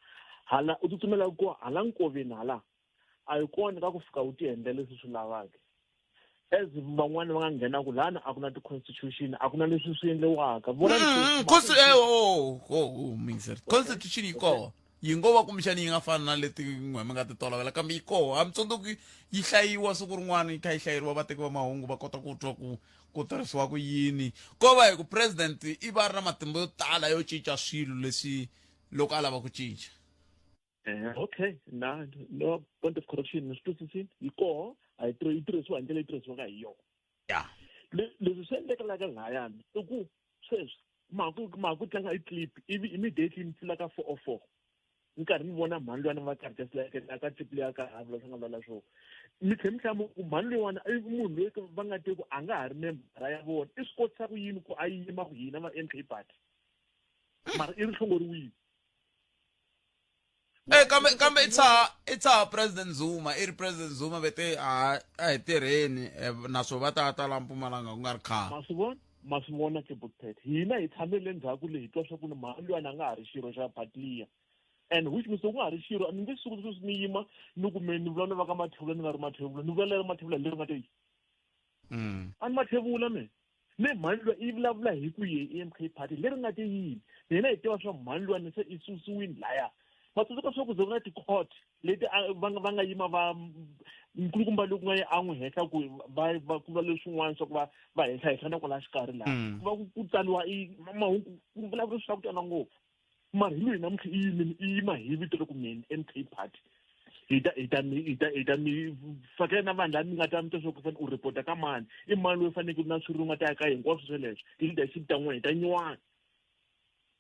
hala u tsutsumela ku hala nkoveni hala a yi kona ka ku fika u ti endlela leswi swi lavaka as van'wana va nga nghena ku lana a ku na ti-constitution a ku na leswi swi endliwaka constitution yi koho yi ngo va kumbexani yi nga fani na leti n'wemi nga ti tolovela kambe yi koho hambi tsundzuki yi hlayiwa siku rin'wana yi kha yi hlayeriwa vateki va mahungu va kota ku twa ku tirhisiwa ku yini ko va hi ku president i va ri na matimba yo tala yo cinca swilo leswi loko a lava ku cinca okay no point of correction ni swi twisisini yi koho a yi tirhisiwa hi ndlela yi tirhisiwaka hi yona ya leswi swi endlekelaka lahayani i ku sweswi maku tlanga eclip ivi immediately ni pfula ka 404 ni karhi ni vona mhani luyani va karhi ka clip leya ka havula swi nga vulavula swo mi tlhe mi hlamu ku mhani loyiwani i munhu loyi va nga tivi ku a nga ha ri membara ya vona i swi kotisa ku yini ku a yima ku hina va MK Party mara i ri hlongoriwile kambe it's our president Zuma i ri president Zuma vete a hi tirheni naswo va ta la Mpumalanga ku nga ri khale ma swi vona ke Bucket hina hi tshamele ndzhaku leyi twa swa ku ni mhani luyani a nga ha ri xirho xa party liya and which means ku nga ha ri xirho ni nge suku leswi ni yima ni kume ni vulavula va ka Mathebula ni nga ri Mathebula ni vulavula Mathebula leri nga te yi a ni Mathebula me ne mhani luya i vulavula hi ku ye MK Party leri nga te yini hina hi tiva swa mhani luyani se i susiwini laya matsundzuka swa ku ze ku na ti-court leti va nga yima va nkulukumba loku nga ye a n'wi henhla ku va ku va leswin'wana swa ku va henhla na kwala xikarhi laha ku va ku tsaliwa mahungu ku vulavula swa ku tala ngopfu mara hi loyi namuntlha i yima hi vito loko mini MK Party hi ta mi fakela na vanhu lava mi nga ta mi ta swa ku fanele u report ka mani i mani loyi fanekele na swirho nga ta ya ka hinkwaswo sweleswo ti-leadership ta n'wina hi ta nyiwana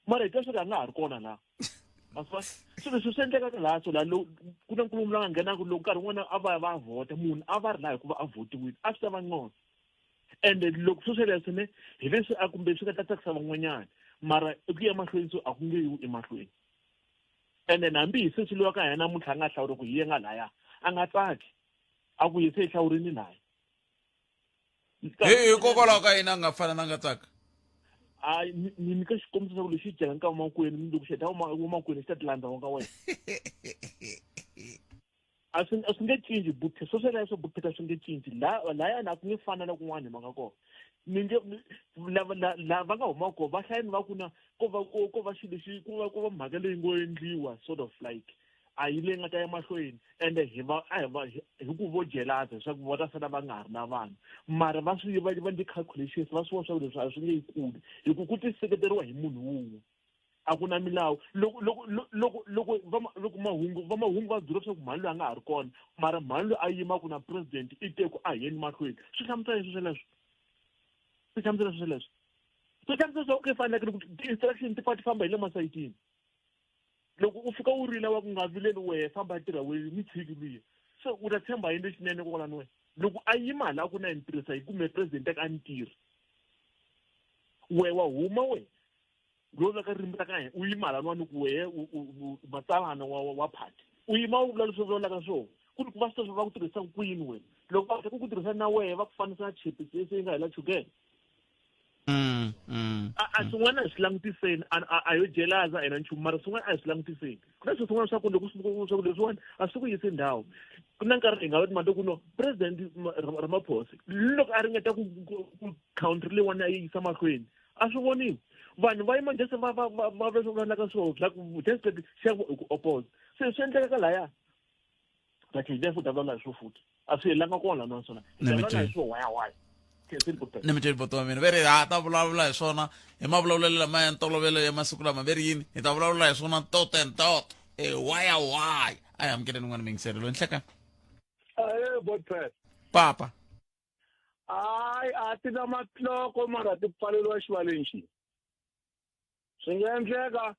mara hi ta swi ka nga ha ri kona laha swilo leswi swi endlekaka laha so laha ku na nkulumo la nga nghenaka loko nkarhi wun'wana a va vhota munhu a va ri laha hikuva a votiwile a swi ta va ngcono ende loko swo sweleswo ne hi leswi a kumbe swi nga ta tsakisa van'wanyana mara i ku ya mahlweni so a ku nge yiwi emahlweni ende hambi hi sesiliwa ka hina namuntlha a nga hlawuri ku hi ye nga laya a nga tsaki a ku hi se hi hlawurini laya hikokwalaho ka hina a nga fana na nga tsaka ni nyika xikombiso xa ku lexi dyaka nka vamakwenu loko xi heta vamakwenu xi ta ti landza wa ka wena a swi nge cinci Bucket swo sweleswo Bucket a swi nge cinci lahayani a ku nge fana na kun'wana hi mhaka kona lava nga huma kona va hlayani va ku na ko va xilo lexi ko va mhaka leyi ngo endliwa sort of like a yi leyi nga ta ya mahlweni ende hi ku vo jelata leswaku va ta sala va nga ha ri na vanhu mara va swi va ndi calculations va swi vona swa ku leswi a swi nge yi kuli hi ku ti seketeriwa hi munhu wun'we a ku na milawu loko mahungu va byela leswaku mhani loyi a nga ha ri kona mara mhani loyi a yimaku na president i te ku a heni mahlweni swi hlamusela leswi sweleswo swi hlamusela swa ku fanekele ku ti-instruction ti famba hi le masayitini loko u fika u rila wa ku nga vileli wehe famba tirha wehe ni tshiki luya so u ta tshemba yini lexinene kokwalani wena loko a yima laha ku na hi ni tirhisa hi kume president a ni tirhi wehe wa huma wehe lowu ka ririmi ra ka hina u yima laniwani ku wehe matsalana wa party u yima u vula leswi vulavulaka swona ku ri ku va sweswo va ku tirhisaka ku yini wena loko va ku tirhisa na wehe va ku fanisa na chipi se yi nga hela chukele a swin'wana a hi swi langutiseni a yo jelaza ena nchumu mara swin'wana a hi swi langutiseni ku na swin'wana swa ku loko swa ku leswiwani a swi ku yisi ndhawu ku na nkarhi hi nga vati mati ku no president Ramaphosa loko a ringeta ku country leyiwani a yi yisa mahlweni a swi voniwi vanhu va yima just va vulavulaka swona like just xa ku oppose se swi endleka laya like hi futhi vulavula hi swo futhi a swi helanga kona naswona hi vulavula hi swo waya khensini buthete ni mi tweni poto wa mina veri ha ta vulavula hi swona hi mavulavulelo lama ya ntolovelo ya masiku lama veri yini hi ta vulavula hi swona tot and tot why a hi amukeleni n'wana mingiselelo nhlekani Bothete papa hayi a ti na matloko mara ti pfaleliwa xivaleni xi swi nga endleka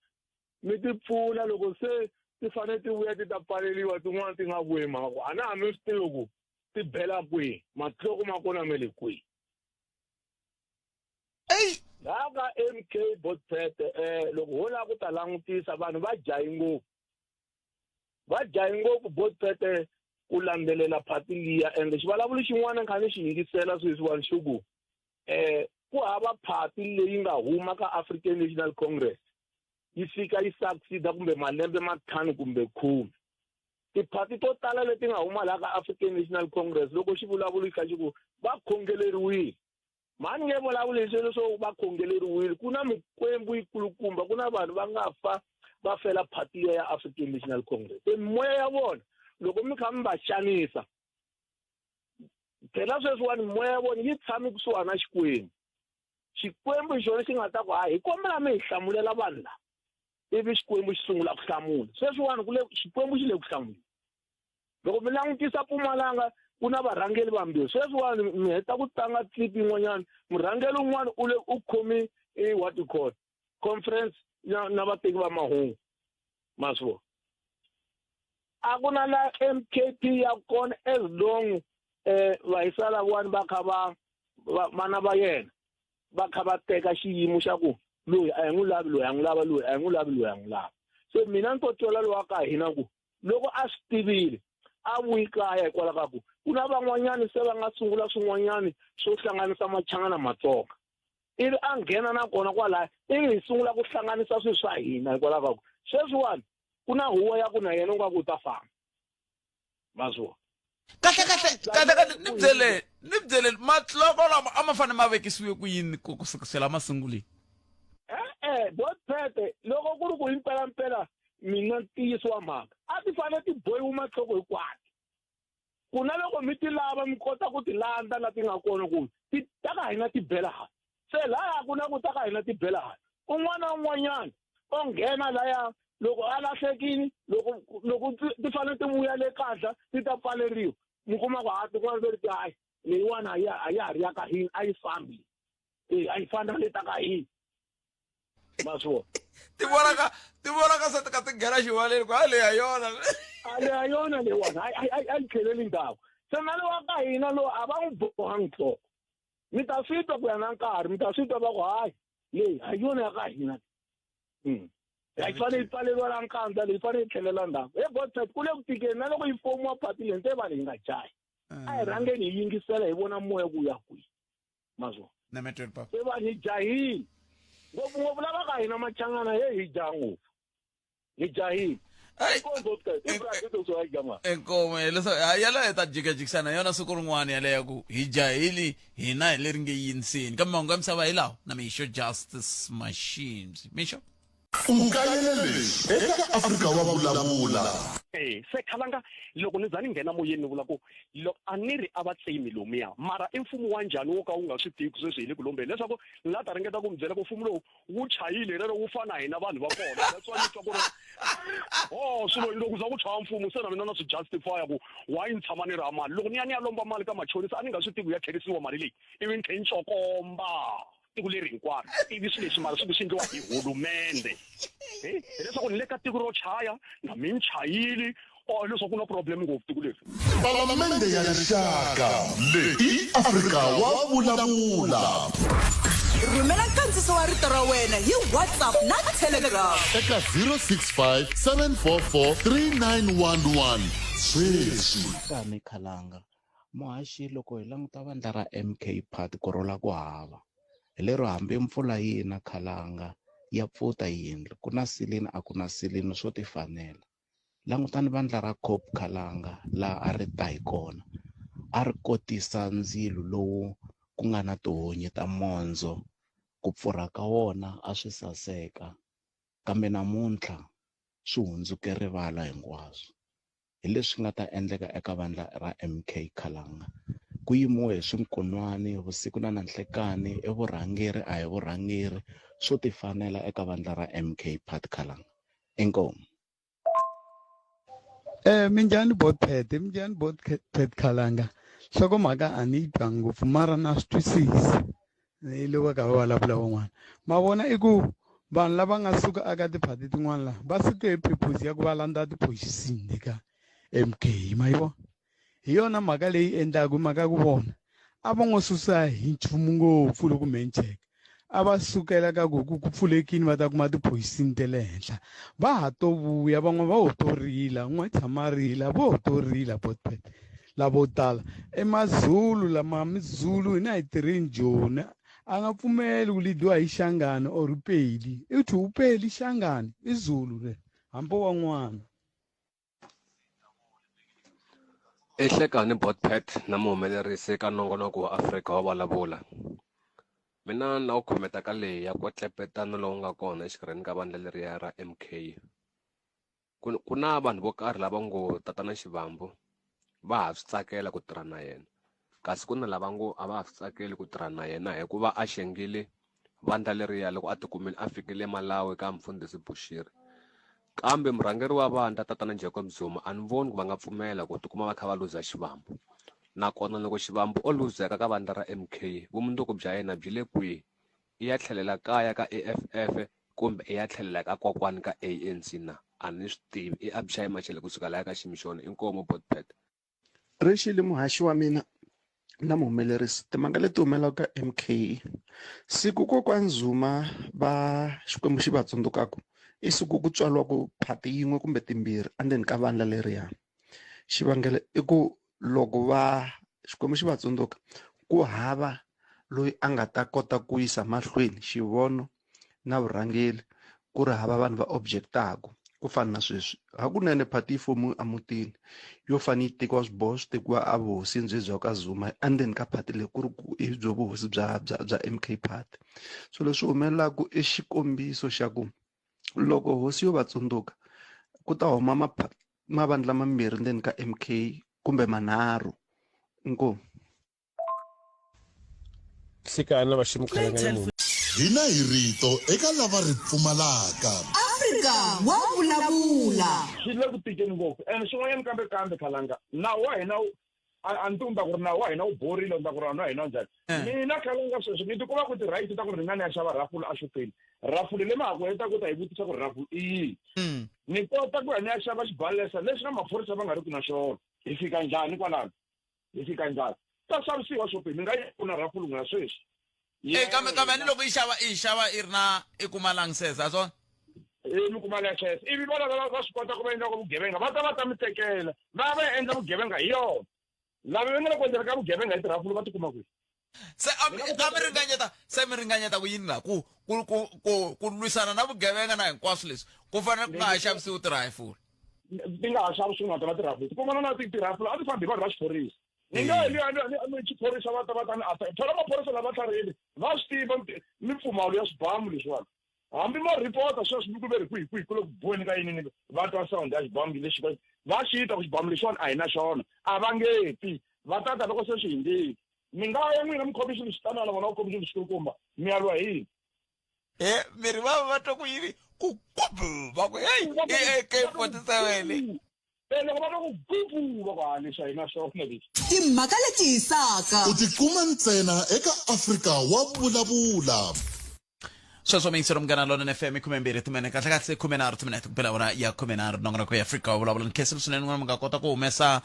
mi ti pfula loko se ti fanele ti vuya ti ta pfaleliwa tin'wana ti nga vuyi mhaka a na hambi swi tivi ku ti bela kwihi matloko ma kona me le kwihi laha ka MK Bothete loko ho lava ku ta langutisa vanhu va jahi ngopfu Bothete ku landzelela phati liya ende xivulavuli xin'wana ni kha ni xi yingisela sweswiwani xo ku ku hava phati leyi nga huma ka African National Congress yi fika yi succeeda kumbe malembe ma 5 kumbe 10 tiphati to tala leti nga huma laha ka African National Congress loko xivulavuli kha xi ku va khongeleriwile mani nge vulavuli leswi swo va khongeleriwile ku na mikwembu yikulukumba ku na vanhu va nga fa va fela phati ya African National Congress moya ya vona loko mi kha mi va xanisa phela sweswiwani moya ya vona yi tshami kusuhana na xikwembu hi xona xi nga ta ku hayi hi kombela mi hi hlamulela vanhu lava ivi xikwembu xi sungula ku hlamula sweswiwani xikwembu xi le ku hlamula loko mi langutisa Mpumalanga ku na varhangeli vambirhi sweswiwani mi heta ku tlanga clip yin'wanyana murhangeli un'wana u khomi what you call conference na vateki va mahungu maswo a ku na la MKP ya kona as long vahisala vani va kha vana va yena va kha va teka xiyimo xa ku loyi a hi n'wi lavi loyi a n'wi lava loyi a hi n'wi lavi loyi a n'wi lava se mina ni to tela lowa ka hina ku loko a swi tivile a vuyi kaya hikwalaho ka ku ku na van'wanyani se va nga sungula swin'wanyani swo hlanganisa Machangana Matsonga ivi a nghena na kona kwalaya ivi hi sungula ku hlanganisa swilo swa hina hikwalaho ka ku sweswiwani ku na huwa ya ku na yena nga ku ta famba mazwo kahle ni byele matloko lama a ma fane ma vekisiwe ku yini ku sukisela masunguleni Bothete loko ku ri ku impela mina ntiyiso wa mhaka a ti fanele ti bohiwa matloko hinkwato ku na loko mi ti lava mi kota ku ti landza la ti nga kona ku ti ta ka hina ti bela hansi se laha ku na ku ta ka hina ti bela hansi un'wana na un'wanyana o nghena laya loko a lahlekile loko ti fanele ti vuya le kahle ti ta pfaleriwa mi kuma ku tin'wana ti ri ti hayi leyiwani a ya ha ri ya ka hina a yi fambi a yi fana le ta ka hina maswo ti vona ka se ti ka ti nghena xivaleni ku leyi a yona leyiwani a yi tlheleli ndhawu se na le wa ka hina lowu a va n'wi bohangi nhloko mi ta swi twa ku ya na nkarhi mi ta swi twa va ku hayi leyi a yona ya ka hina yi fanele yi pfaleriwa la nkandza leyi fanele yi tlhelela ndhawu Bothete ku le ku tikeni na loko yi fomiwa phati leyi nte vanhu hi nga jahi a hi rhangeni hi yingisela hi vona moya ku ya kwihi mazwo se vanhu hi jahile ngopfungopfu lava ka hina Machangana hi jaha ngopfu hi jahile enkome yaleyo hi ta jikajikisana yona siku rin'wana yaleyo ku hi jahili hina hi leri nge yiniseni kambe mahungu ya misava hi lawa na mixo justice machines mixo ukayelele eka Afrika wa vulavula se khalanga loko ni za ni nghena moyeni ni vula ku loko a ni ri a va tsemi lomuya mara i mfumo wa njhani wo ka wu nga swi tivi sweswi hi le ku lombeni leswaku ni la ta ringeta ku mi byela ku mfumo lowu wu chayile rero wu fana hina vanhu va kona that's why ni twa ku ri swilo loko za ku chaya mfumo se na mina na swi justifya ku why ni tshama ni ri mali loko ni ya lomba mali ka machonisa a ni nga swi tivi ya tlherisiwa mali leyi ivi ni tlhe ni cokomba tiko leri hinkwaro ivi swi leswi mara swi endliwa hi hulumende hileswaku ni le ka tiko ro chaya na mi ni chayile leswaku ku na problem ngopfu tiko leri palamende ya rixaka leyi Afrika wa vulavula rhumela nkandziso wa rito ra wena hi WhatsApp na Telegram eka 065 744 3911 sweswi tani khalanga muhaxi loko hi languta vandla ra MK Party ku rola ku hava hi lero hambi mpfula yina khalanga ya pfuta yindlu ku na silini a ku na silini swo ti fanela langutani vandla ra COP khalanga laha a ri ta hi kona a ri kotisa ndzilo lowu ku nga na tihonyi ta mondzo ku pfurha ka wona a swi saseka kambe namuntlha swi hundzuke rivala hinkwaswo hi leswi nga ta endleka eka vandla ra MK Khalanga. Ku yimiwe hi swinkonwani vusiku na nanhlekani, i vurhangeri a hi vurhangeri, swo ti fanela eka vandla ra MK Phati Khalanga. Inkomu. Minjhani Bothphet Khalanga. Hlokomhaka a ni yi twa ngopfu mara na swi twisisi. Hi loko ka va vulavula van'wana. Ma vona i ku vanhu lava nga suka aka tiphati tin'wana laha va suke hi purpose ya ku va landza tiposition le ka MK, ma yi vona? Hi yona mhaka leyi endlaku mhaka ku vona a va ngo susa hi nchumu ngopfu loko mencheka. A va sukela ka ku pfulekini va ta kuma tiposition te le henhla. Va ha to vuya van'wana va ho to rila, n'wana tshama rila vo ho to rila Bothphet. Lavo tala eMazulu lama Mizulu hina hi tirheni Joni a nga pfumeli ku lidiwa hi Xangani or Peli. I thu Peli Xangani i Zulu le hambo wan'wana. Ehlekani Bothphet na muhumelerisi ka nongonoko wa Afrika wa vulavula. Mina na u khometa ka leyi ya kotlepetano lowu nga kona exikarhini ka vandla leriya ra MK. Ku na vanhu vo karhi lava ngo tatana Xivambu va ha swi tsakela ku tirha na yena, kasi ku na lava ngo a va ha swi tsakeli ku tirha na yena hikuva a xengile vandla leriya loko a tikumile a fikile Malawi ka Mfundhisi Bushiri. Kambe murhangeri wa vandla tatana Jacob Zuma a ni voni ku va nga pfumela ku tikuma va kha va luza Xivambu. Nakona loko Xivambu o luzeka ka vandla ra MK, vumundzuku bya yena byi le kwihi? I ya tlhelela kaya ka AFF kumbe i ya tlhelela ka kokwani ka ANC na? A ni swi tivi. I Abishai Mashele kusuka laya ka Ximixoni. Inkomo Bothphet. Rixile muhaxi wa mina na muhumelerisi, timhaka leti humelaka ka MK siku kokwani Zuma va Xikwembu xi va tsundukaku i siku ku tswaliwaku phati yin'we kumbe timbirhi endzeni ka vandla leriya. Xivangelo i ku loko va Xikwembu xi va tsundzuka ku hava loyi a nga ta kota ku yisa mahlweni xivono na vurhangeri ku ri hava vanhu va objectaku ku fana na sweswi. Hakunene phati yi fomiwe emutini yo fane yi tekiwa swiboho swi tekiwa a vuhosini bya ka Zuma endzeni ka phati leyi ku ri ku i byo vuhosi bya MK Phati. So leswi humelelaku i xikombiso xa ku loko hosi yo va tsundzuka ku ta huma mavandla mambirhi ndzeni ka MK kumbe manharhu. Inkomu. Sikana va ximukhalanga hina hi rito eka lava ri pfumalaka. Afrika wa vulavula. Swi le ku tikeni ngopfu and swin'wanyana kambe Khalanga nawu wa hina a ni tumba ku ri nawu wa hina wu borile unda ku ri na hina njhani. Mina Khalanga sweswi ni tikuma ku ti-right ta ku ri ringana ya xava rafula a xopeni. Rafula le mahaku heta ku ta hi vutisa ku ri rafula i yini. Ni kota ku ya ni ya xava xibalesa leswi na maphorisa va nga ri ku na xona. Hi fika njhani kwalano? Hi fika njhani? Ta xavisiwa xopeni ni nga yi pfuna rafula n'wina sweswi. Kambe ni loko i xava i ri na i kuma langsese a swona? Mi kuma langsese ivi vona va swi kota ku va endla vugevenga va ta mi tekela va va endla vugevenga hi yona. Lava va nga le ku endleni ka vugevenga hi tirafula va tikuma kwihi? Se mi ringanyeta ku yini la ku lwisana na vugevenga na hinkwaswo leswi ku fanele ku nga ha xavisiwi tirayifula? Ti nga ha xavisiwi na tona tirafula ti kumana na tirafula a ti fambi hi vanhu va xiphorisa. Ni nga ni xiphorisa va ta ni ata thola maphorisa lava tlharihile va swi tiva mipfumalo ya swibamu leswiwani. Hambi ma ripota sweswi mi ku ve ri kwihi ku le ku boheni ka yini va twa sound ya xibamu lexi va xi ta ku xibamu lexiwani a hi na xona a va ngeti va tata loko se swi hindzile. Mi nga ya n'wina mukhomixini xitanana vona vukhomixini xikulukumba mi ya lwa hi mi ri va twa ku yini ku va ku heyi AK-47 loko va twa ku gubu va ku halisa hi na xona lexi. Timhaka leti hisaka u tikuma ntsena eka Afrika wa vulavula. sweswo mingisero mgana lona FM 12 timene kahle 13 timene kuphela hora ya 13 nongonoko ya Afrika wa vulavula nkese swinene n'wana mga kota ku humesa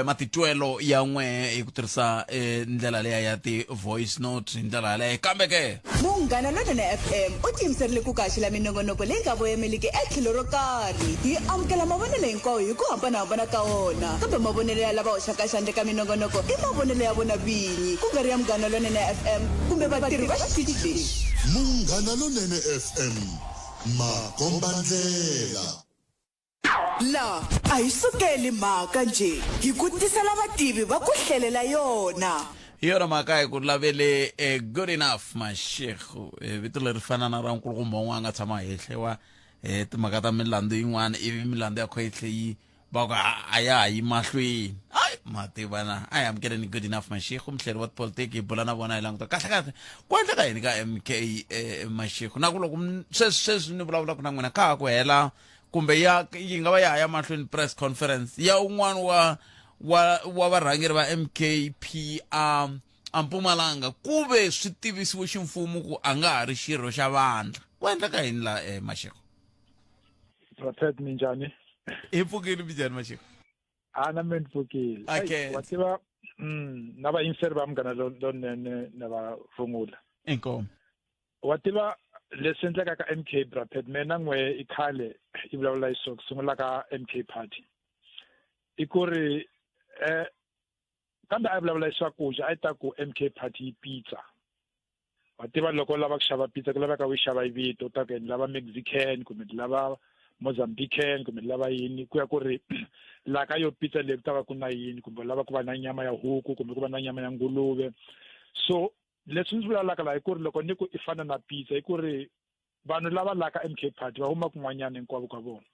matitwelo ya n'we hi ku tirhisa ndlela leya ya ti voice note hi ndlela leya kambe ke Munghana Lonene FM u tiyimiserile ku kaxila minongonoko leyi nga voyameliki etlhelo ro karhi hi amukela mavonelo hinkwawo hi ku hambanahambana ka wona kambe mavonelo ya lava hoxaka xandla ka minongonoko i mavonelo ya vona vinyi ku nga ri ya Munghana Lonene FM kumbe vatirhi va xitichi lexi. Munghana Lonene FM makombandlela. La a hi sukeli mhaka nje hi ku tisela vativi va ku hlelela yona. yona mhaka hi ku lavele good enough mashekhu vito leri fana na ra nkulukumba wun'wana nga tshama henhlewa timhaka ta milandzu yin'wana ivi milandzu ya kho yi tlhe yi baka aya yi mahlweni ay mativana I am getting good enough mashikh umhleri wa politiki ibulana bona ilanguta kahle kahle kwendleka yini ka MK mashikh nakuloko sweswi ni vulavula ku na n'wina ka ku hela kumbe yi nga va ya mahlweni press conference ya un'wana wa varhangeri va MKP Mpumalanga kuve swi tivisiwe ximfumo ku a nga ha ri xirho xa vandla ku endleka yini la mashikh Prophet minjani hi pfukile minjani mashikh ana men pfukile wativa na va inseri va mugana lonene na va rungula inkomo wativa leswi endleka ka MK Prophet mina n'we i khale i vulavula hi so sungula ka MK party i ku ri kambe a vulavula hi swakudya a yi ta ku MK party yi pizza wativa loko lava ku xava pizza ku laveka u xava hi vito ta ku ni lava Mexican kumbe ni lava Mozambican kumbe lava yini ku ya ku ri la ka yo pizza leyi ku ta va ku na yini kumbe lava ku va na nyama ya huku kumbe ku va na nyama ya nguluve so leswi ndzi vulavulaka la hi ku ri loko ni ku i fana na pizza hi ku ri vanhu lava la ka MK party va huma kun'wanyana hinkwavo ka vona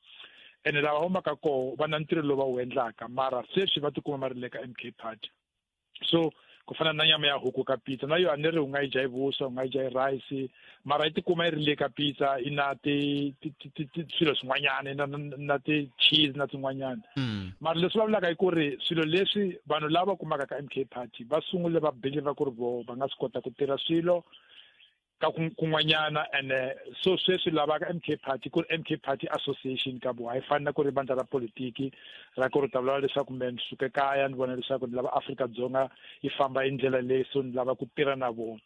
ene lava humaka koho va na ntirho lowu va wu endlaka mara sweswi va tikuma va ri le ka MK party so ku fana na nyama ya huku ka pizza na yo a ni ri u nga yi dya hi vuswa u nga yi dya hi rice mara yi tikuma yi ri le ka pizza i na swilo swin'wanyana na ti-cheese na tin'wanyana mara leswi va vulaka hi ku ri swilo leswi vanhu lava kumaka ka MK party va sungule va believe ku ri vo va nga swi kota ku tirha swilo ka kun'wanyana ene so sweswi lava ka MK party ku ri MK party association ka vo a yi fani na ku ri vandla ra politiki ra ku ri ta vulavula leswaku kumbe ni suke kaya ni vona leswaku ni lava Afrika-Dzonga yi famba hi ndlela leyi so ni lava ku tirha na vona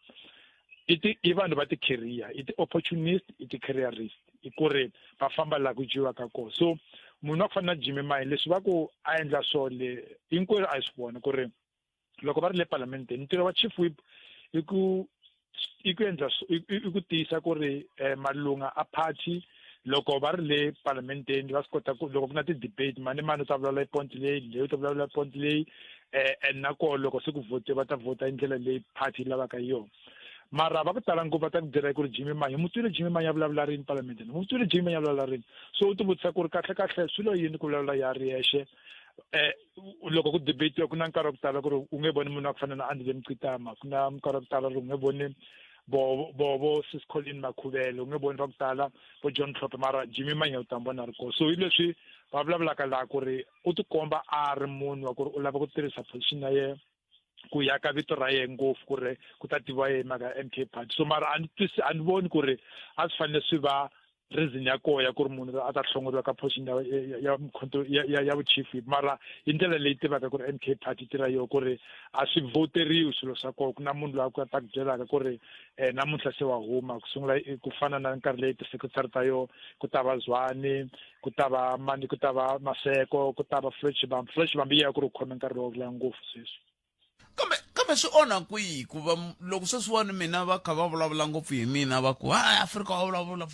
i vanhu va ti-career i ti-opportunist i ti-careerist i ku ri va famba laha ku dyiwaka kona so munhu wa ku fana na Jimmy Mine leswi va ku a endla swole hinkwerhu a yi swi vona ku ri loko va ri le parlamenteni ntirho wa chief whip i ku endla i ku tiyisa ku ri malunga a party loko va ri le parlamenteni va swi kota ku loko ku na ti-debate mani u ta vulavula hi point leyi u ta vulavula hi point leyi and na koho loko se ku vote va ta vota hi ndlela leyi party yi lavaka hi yona mara va ku tala ngopfu va ta ku byela ku ri Jimmy Manye mu twile Jimmy Manye ya vulavula rini parlamenteni mu twile Jimmy Manye ya vulavula rini so u ti vutisa ku ri kahle swilo yini ku vulavula ya ri yexe loko ku debate ku na nkarhi wa ku tala ku ri u nge voni munhu wa ku fana na Andile Mqitama ku na nkarhi wa ku tala ri u nge voni bo Sis Colleen Makhuvele u nge voni va ku tala vo John Tlhophe mara Jimmy Manye u ta mbona ri koho so hi leswi va vulavulaka laha ku ri u tikomba a ri munhu wa ku ri u lava ku tirhisa position ya yena ku yaka vito ra yena ngopfu ku ri ku ta tiviwa yena maka MK party so mara a ni voni ku ri a swi fanele swi va reason ya koho ya ku ri munhu a ta hlongoriwa ka position ya vuchief mara hi ndlela leyi tivaka ku ri MK party tirha yo ku ri a swi voteriwi swilo swa koho ku na munhu loyi a ta ku byelaka ku ri namuntlha se wa huma ku sungula ku fana na nkarhi leyi ti-secretary ta yo ku ta va Zwane ku ta va mani ku ta va Maseko ku ta va Fletch Bambi yi ya ku ri u khome nkarhi lowu leha ngopfu sweswi kambe swi onha kwihi ku va loko sweswiwani mina va kha va vulavula ngopfu hi mina va ku Afrika wa vulavula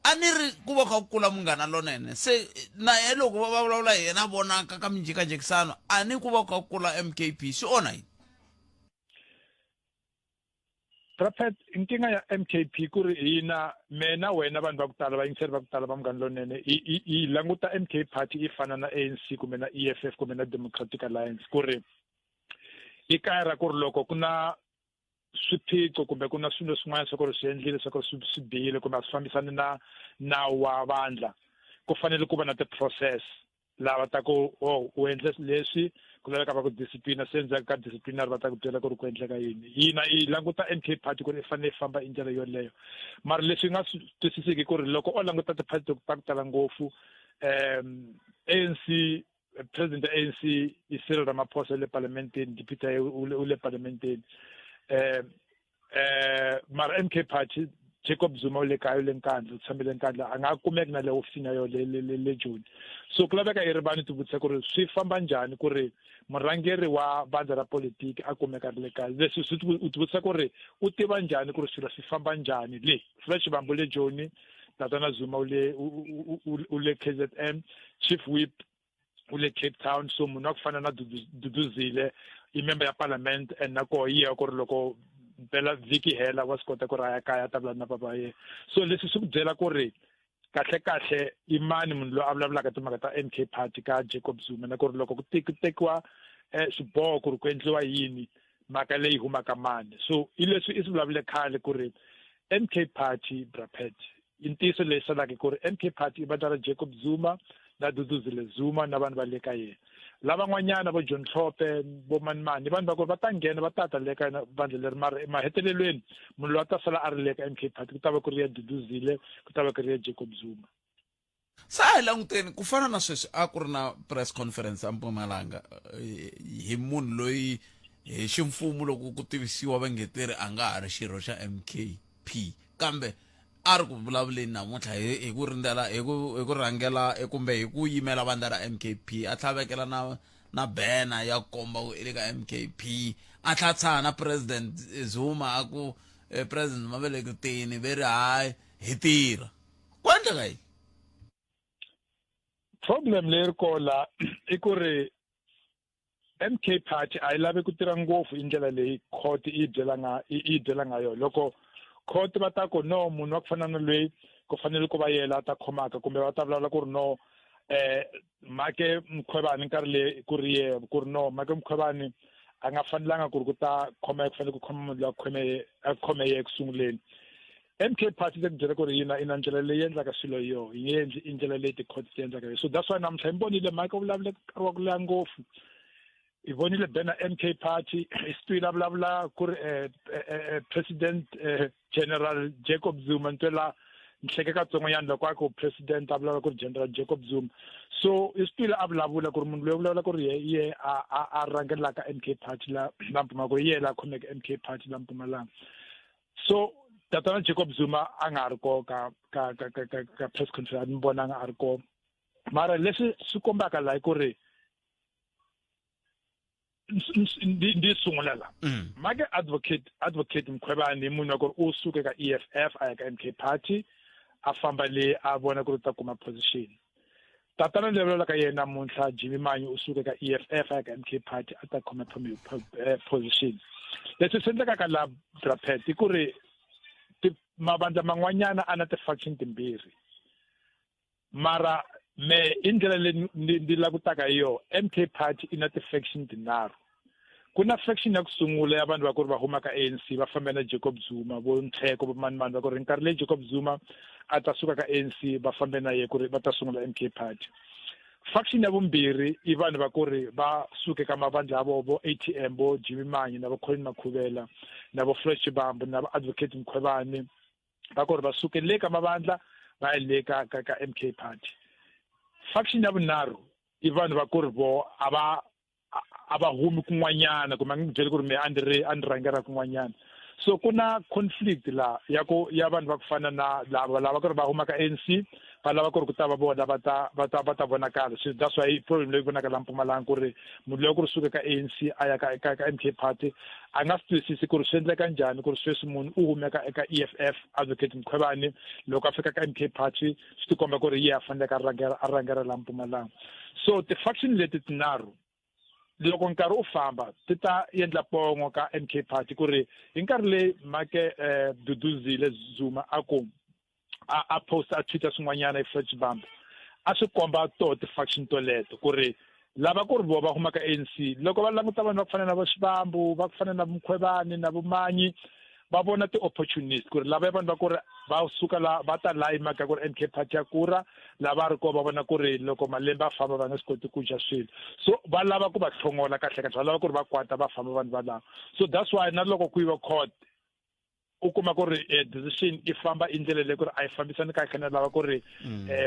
a ni ri ku va kha ku kula munghana lonene se na ye loko va vulavula hi yena vonaka ka minjhekanjhekisano a ni ku va kha ku kula MKP swi onha yini Prophet inkinga ya MKP ku ri hina mina wena vanhu va ku tala vayingiseri va ku tala va munghana lonene hi languta MK party yi fana na ANC kumbe na EFF kumbe na Democratic Alliance ku ri i kaya ra ku ri loko ku na swiphiqo kumbe ku na swilo swin'wana swa ku ri swi endlile swa ku ri swi bihile kumbe a swi fambisani na nawu wa vandla ku fanele ku va na ti-process lava ta ku u endle leswi ku laveka va ku discipline se endzhaku ka disciplinary va ta ku byela ku ri ku endleka yini hina hi languta MK party ku ri i fanele i famba hi ndlela yoleyo mara leswi nga swi twisiseki ku ri loko o languta ti-party ta ku tala ngopfu ANC President ANC is Cyril Ramaphosa le parlamenteni deputy u le parlamenteni mara MK party Jacob Zuma u le kaya u le Nkandla u tshamile Nkandla a nga kumeki na le ofisini ya yo le Joni so ku laveka hi ri vanhu ti vutisa ku ri swi famba njhani ku ri murhangeri wa vandla ra politiki a kumeka ri le kaya leswi u ti vutisa ku ri u tiva njhani ku ri swilo swi famba njhani le Fletch Bambi u le Joni Tatana Zuma u le KZN Chief Whip u le Cape Town so munhu wa ku fana na Duduzile i member ya parliament and na koho yi ya ku ri loko mpela vhiki hela wa swi kota ku ri a ya kaya a ta vulavula na papa yena so leswi swi ku byela ku ri kahle imani munhu loyi a vulavulaka timhaka ta MK Party ka Jacob Zuma na ku ri loko ku tekiwa swiboho ku ri ku endliwa yini mhaka leyi humaka mani. So hi leswi i swi vulavule khale ku ri MK Party Brapet i ntiyiso leyi salaka ku ri MK Party i vandla Jacob Zuma na Duduzile Zuma na vanhu va le ka yena. Lavan'wanyana vo John Hlophe vo manimani vanhu va ku va ta nghena va tata le ka vandla leri mara mahetelelweni munhu loyi a ta sala a ri le ka MK Party ku ta va ku ri ya Duduzile ku ta va ku ri ya Jacob Zuma. Sa hi languteni ku fana na sweswi a ku ri na press conference a Mpumalanga hi munhu loyi hi ximfumo loko ku tivisiwa vangeteri a nga ha ri xirho xa MKP kambe a ri ku vulavuleni namuntlha hi ku rindzela hi ku rhangela kumbe hi ku yimela vandla ra MKP a tlhavekela na bena ya komba ku eka MKP a tlhatshana na President Zuma a ku President Mavele kutini very high hi tirha ku endleka yini. Problem leri kola i ku ri MK Party a yi lavi ku tirha ngopfu hi ndlela leyi court yi byela ngayo loko court va ta ku no munhu wa ku fana na loyi ku fanele ku va yela ta khomaka kumbe va ta vulavula ku ri no Make Mkhwebane nkarhi leyi ku ri ye ku ri no Make Mkhwebane a nga fanelanga ku ri ku ta khoma ku fanele ku khoma munhu loyi a khomeye ekusunguleni. MK Party le byela ku ri yina ina ndlela leyi endlaka swilo yo yi endli indlela leyi ti-court ti endlaka so that's why namuntlha hi mbonile Make u vulavule nkarhi wa ku leha ngopfu hi vonile bena MK Party hi sitwile a vulavula ku ri President General Jacob Zuma ntwela nhleke katsongoyani loko a ku President a vulavula ku ri General Jacob Zuma so hi sitwile a vulavula ku ri munhu loyi u vulavula ku ri ye a rhangelaka MK Party la Mpumalanga ku ri ye la khomeke MK Party la Mpumalanga so tatana Jacob Zuma a nga ri ko ka press conference ni vonanga a ri ko mara leswi swi kombaka la ku ri ndi sungulela Make advocate Mkhwebane munhu wa ku u suke ka EFF a ya ka MK Party a famba le a vona ku ri ta kuma position tatana level ka yena namuntlha Jimmy Manyi u suke ka EFF a ya ka MK Party a ta kuma position leswi swi endleka ka la Brapet ku ri mabandla man'wanyana a na ti-faction timbirhi mara me indlela leyi ndi langutaka hi yo MK Party ina ti-faction tinharhu ku na faction ya ku sungula ya vanhu va ku ri va huma ka ANC va fambela Jacob Zuma vo Ntheko vo manimani va ku ri nkarhi leyi Jacob Zuma a ta suka ka ANC va fambela na ye ku ri va ta sungula MK Party. Faction ya vumbirhi i vanhu va ku ri va suke ka mavandla avo vo ATM vo Jimmy Manyi na vo Colin Makhuvela na vo Fresh Chibambo na vo Advocate Mkhwebane va ku ri va suke le ka mavandla va ya le ka MK Party. Faction ya vunharhu i vanhu va ku ri vo a va humi kun'wanyana kumbe a nge byeli ku ri me a ni rhangela kun'wanyana so ku na conflict la ya vanhu va ku fana na lava ku ri va huma ka ANC va lava ku ri ku ta va vona va ta vonakala so that's why problem leyi vonaka la Mpumalanga ku ri munhu loyi ku ri suka ka ANC a ya ka MK Party a nga swi twisisi ku ri swi endleka njhani ku ri sweswi munhu u humeka eka EFF Advocate Mkhwebane loko a fika ka MK Party swi tikomba ku ri ye a faneleke a rhangela la Mpumalanga so ti-faction leti tinharhu loko nkarhi u famba ti ta endla pongo ka MK Party ku ri hi nkarhi leyi Make Duduzile Zuma a ku a posta a tweeta swin'wanyana hi Fresh Chibambo a swi komba to ti-faction toleto ku ri lava ku ri vo va huma ka ANC loko va languta vanhu va ku fana na vo Xivambu va ku fana na Mkhwebane na Vumanyi va vona ti-opportunist ku ri lava vanhu va ku ri va suka la va ta la hi mhaka ku ri MK Party ya kura lava ri ko va vona ku ri loko malembe a famba va nga swi koti ku dya swilo so va lava ku va hlongola kahle kahle va lava ku ri va kwata va famba vanhu valava so that's why na loko ku yiva court u kuma ku ri decision i famba i ndlela leyi ku ri a yi fambisani kahle na lava ku ri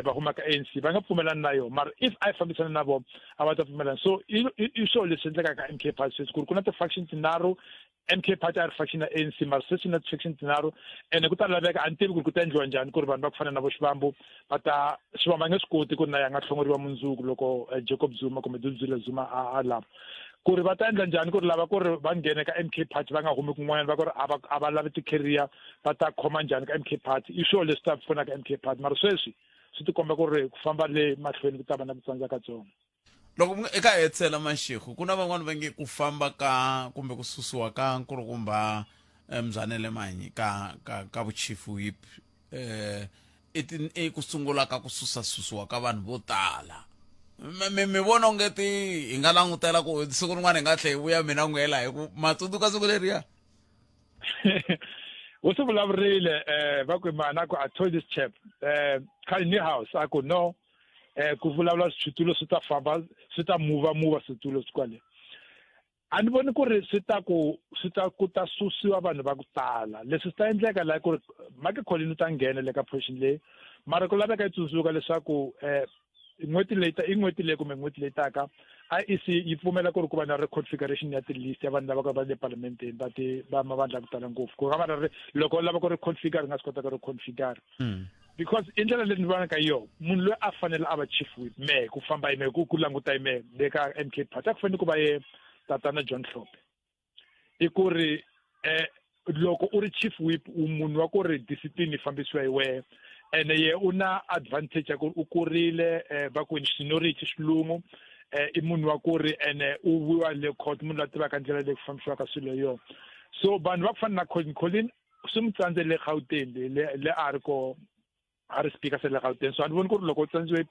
va huma ka ANC va nga pfumelani na yona mara if a yi fambisani na vona a va ta pfumelana so i swilo leswi endleka ka MK Party ku ri ku na ti-faction tinharhu MK Party a ri faction ya ANC mara sweswi na ti-faction tinharhu ene ku ta laveka a ni tivi ku ri ku ta endliwa njhani ku ri vanhu va ku fana na vo Xivambu Xivambu a nge swi koti ku ri na ya nga hlongoriwa mundzuku loko Jacob Zuma kumbe Duduzile Zuma a lava ku ri va ta endla njhani ku ri lava ku ri va nghene ka MK Party va nga humi kun'wanyana va ku ri a va lavi ti-career va ta khoma njhani ka MK Party i swilo leswi ta pfuna ka MK Party mara sweswi swi tikomba ku ri ku famba le mahlweni ku ta va na ku tsandzeka katsongo loko eka Etsela Mashego ku na van'wana va nge ku famba ka kumbe ku susiwa ka nkulukumba Mzanele Manyi ka vuchief whip i ku sungula ka ku susiwa ka vanhu vo tala mi vona ongeti hi nga langutela ku siku rin'wana hi nga tlhe hi vuya mina n'wi hela hi ku matsundzuka siku leriya u swi vulavurile va ku mana ku I told this chap khale ni house a ku no ku vulavula switulu swi ta famba swi ta move switulu swi kwale a ni voni ku ri swi ta ku ta susiwa vanhu va ku tala leswi swi ta endleka la ku ri Michael Collins ta nghena le ka position leyi mara ku laveka yi tsundzuka leswaku n'hweti leyi kumbe n'hweti leyi taka IEC yi pfumela ku ri ku va na reconfiguration ya ti-list ya vanhu lava ka va le parliamenteni va mavandla ku tala ngopfu ku nga va na loko u lava ku ri configure nga swi kota ku ri configure because i ndlela leyi ni vona ka yo munhu loyi a fanele a va chief whip mehe ku famba hi mehe ku languta hi mehe le ka MK Party a ku fanele ku va ye tatana John Hlophe i ku ri loko u ri chief whip munhu wa ku ri discipline yi fambisiwa hi wehe ene ye u na advantage ya ku u kurile va ku seniority xilungu i munhu wa ku ri ene u vuya le court munhu la tivaka ndlela leyi ku fambisiwaka swilo yo so vanhu va ku fana na Colin swi mu tsandze le Gauteng le a ri ko a ri speaker se le Gauteng so a ni voni ku ri loko u tsandziwe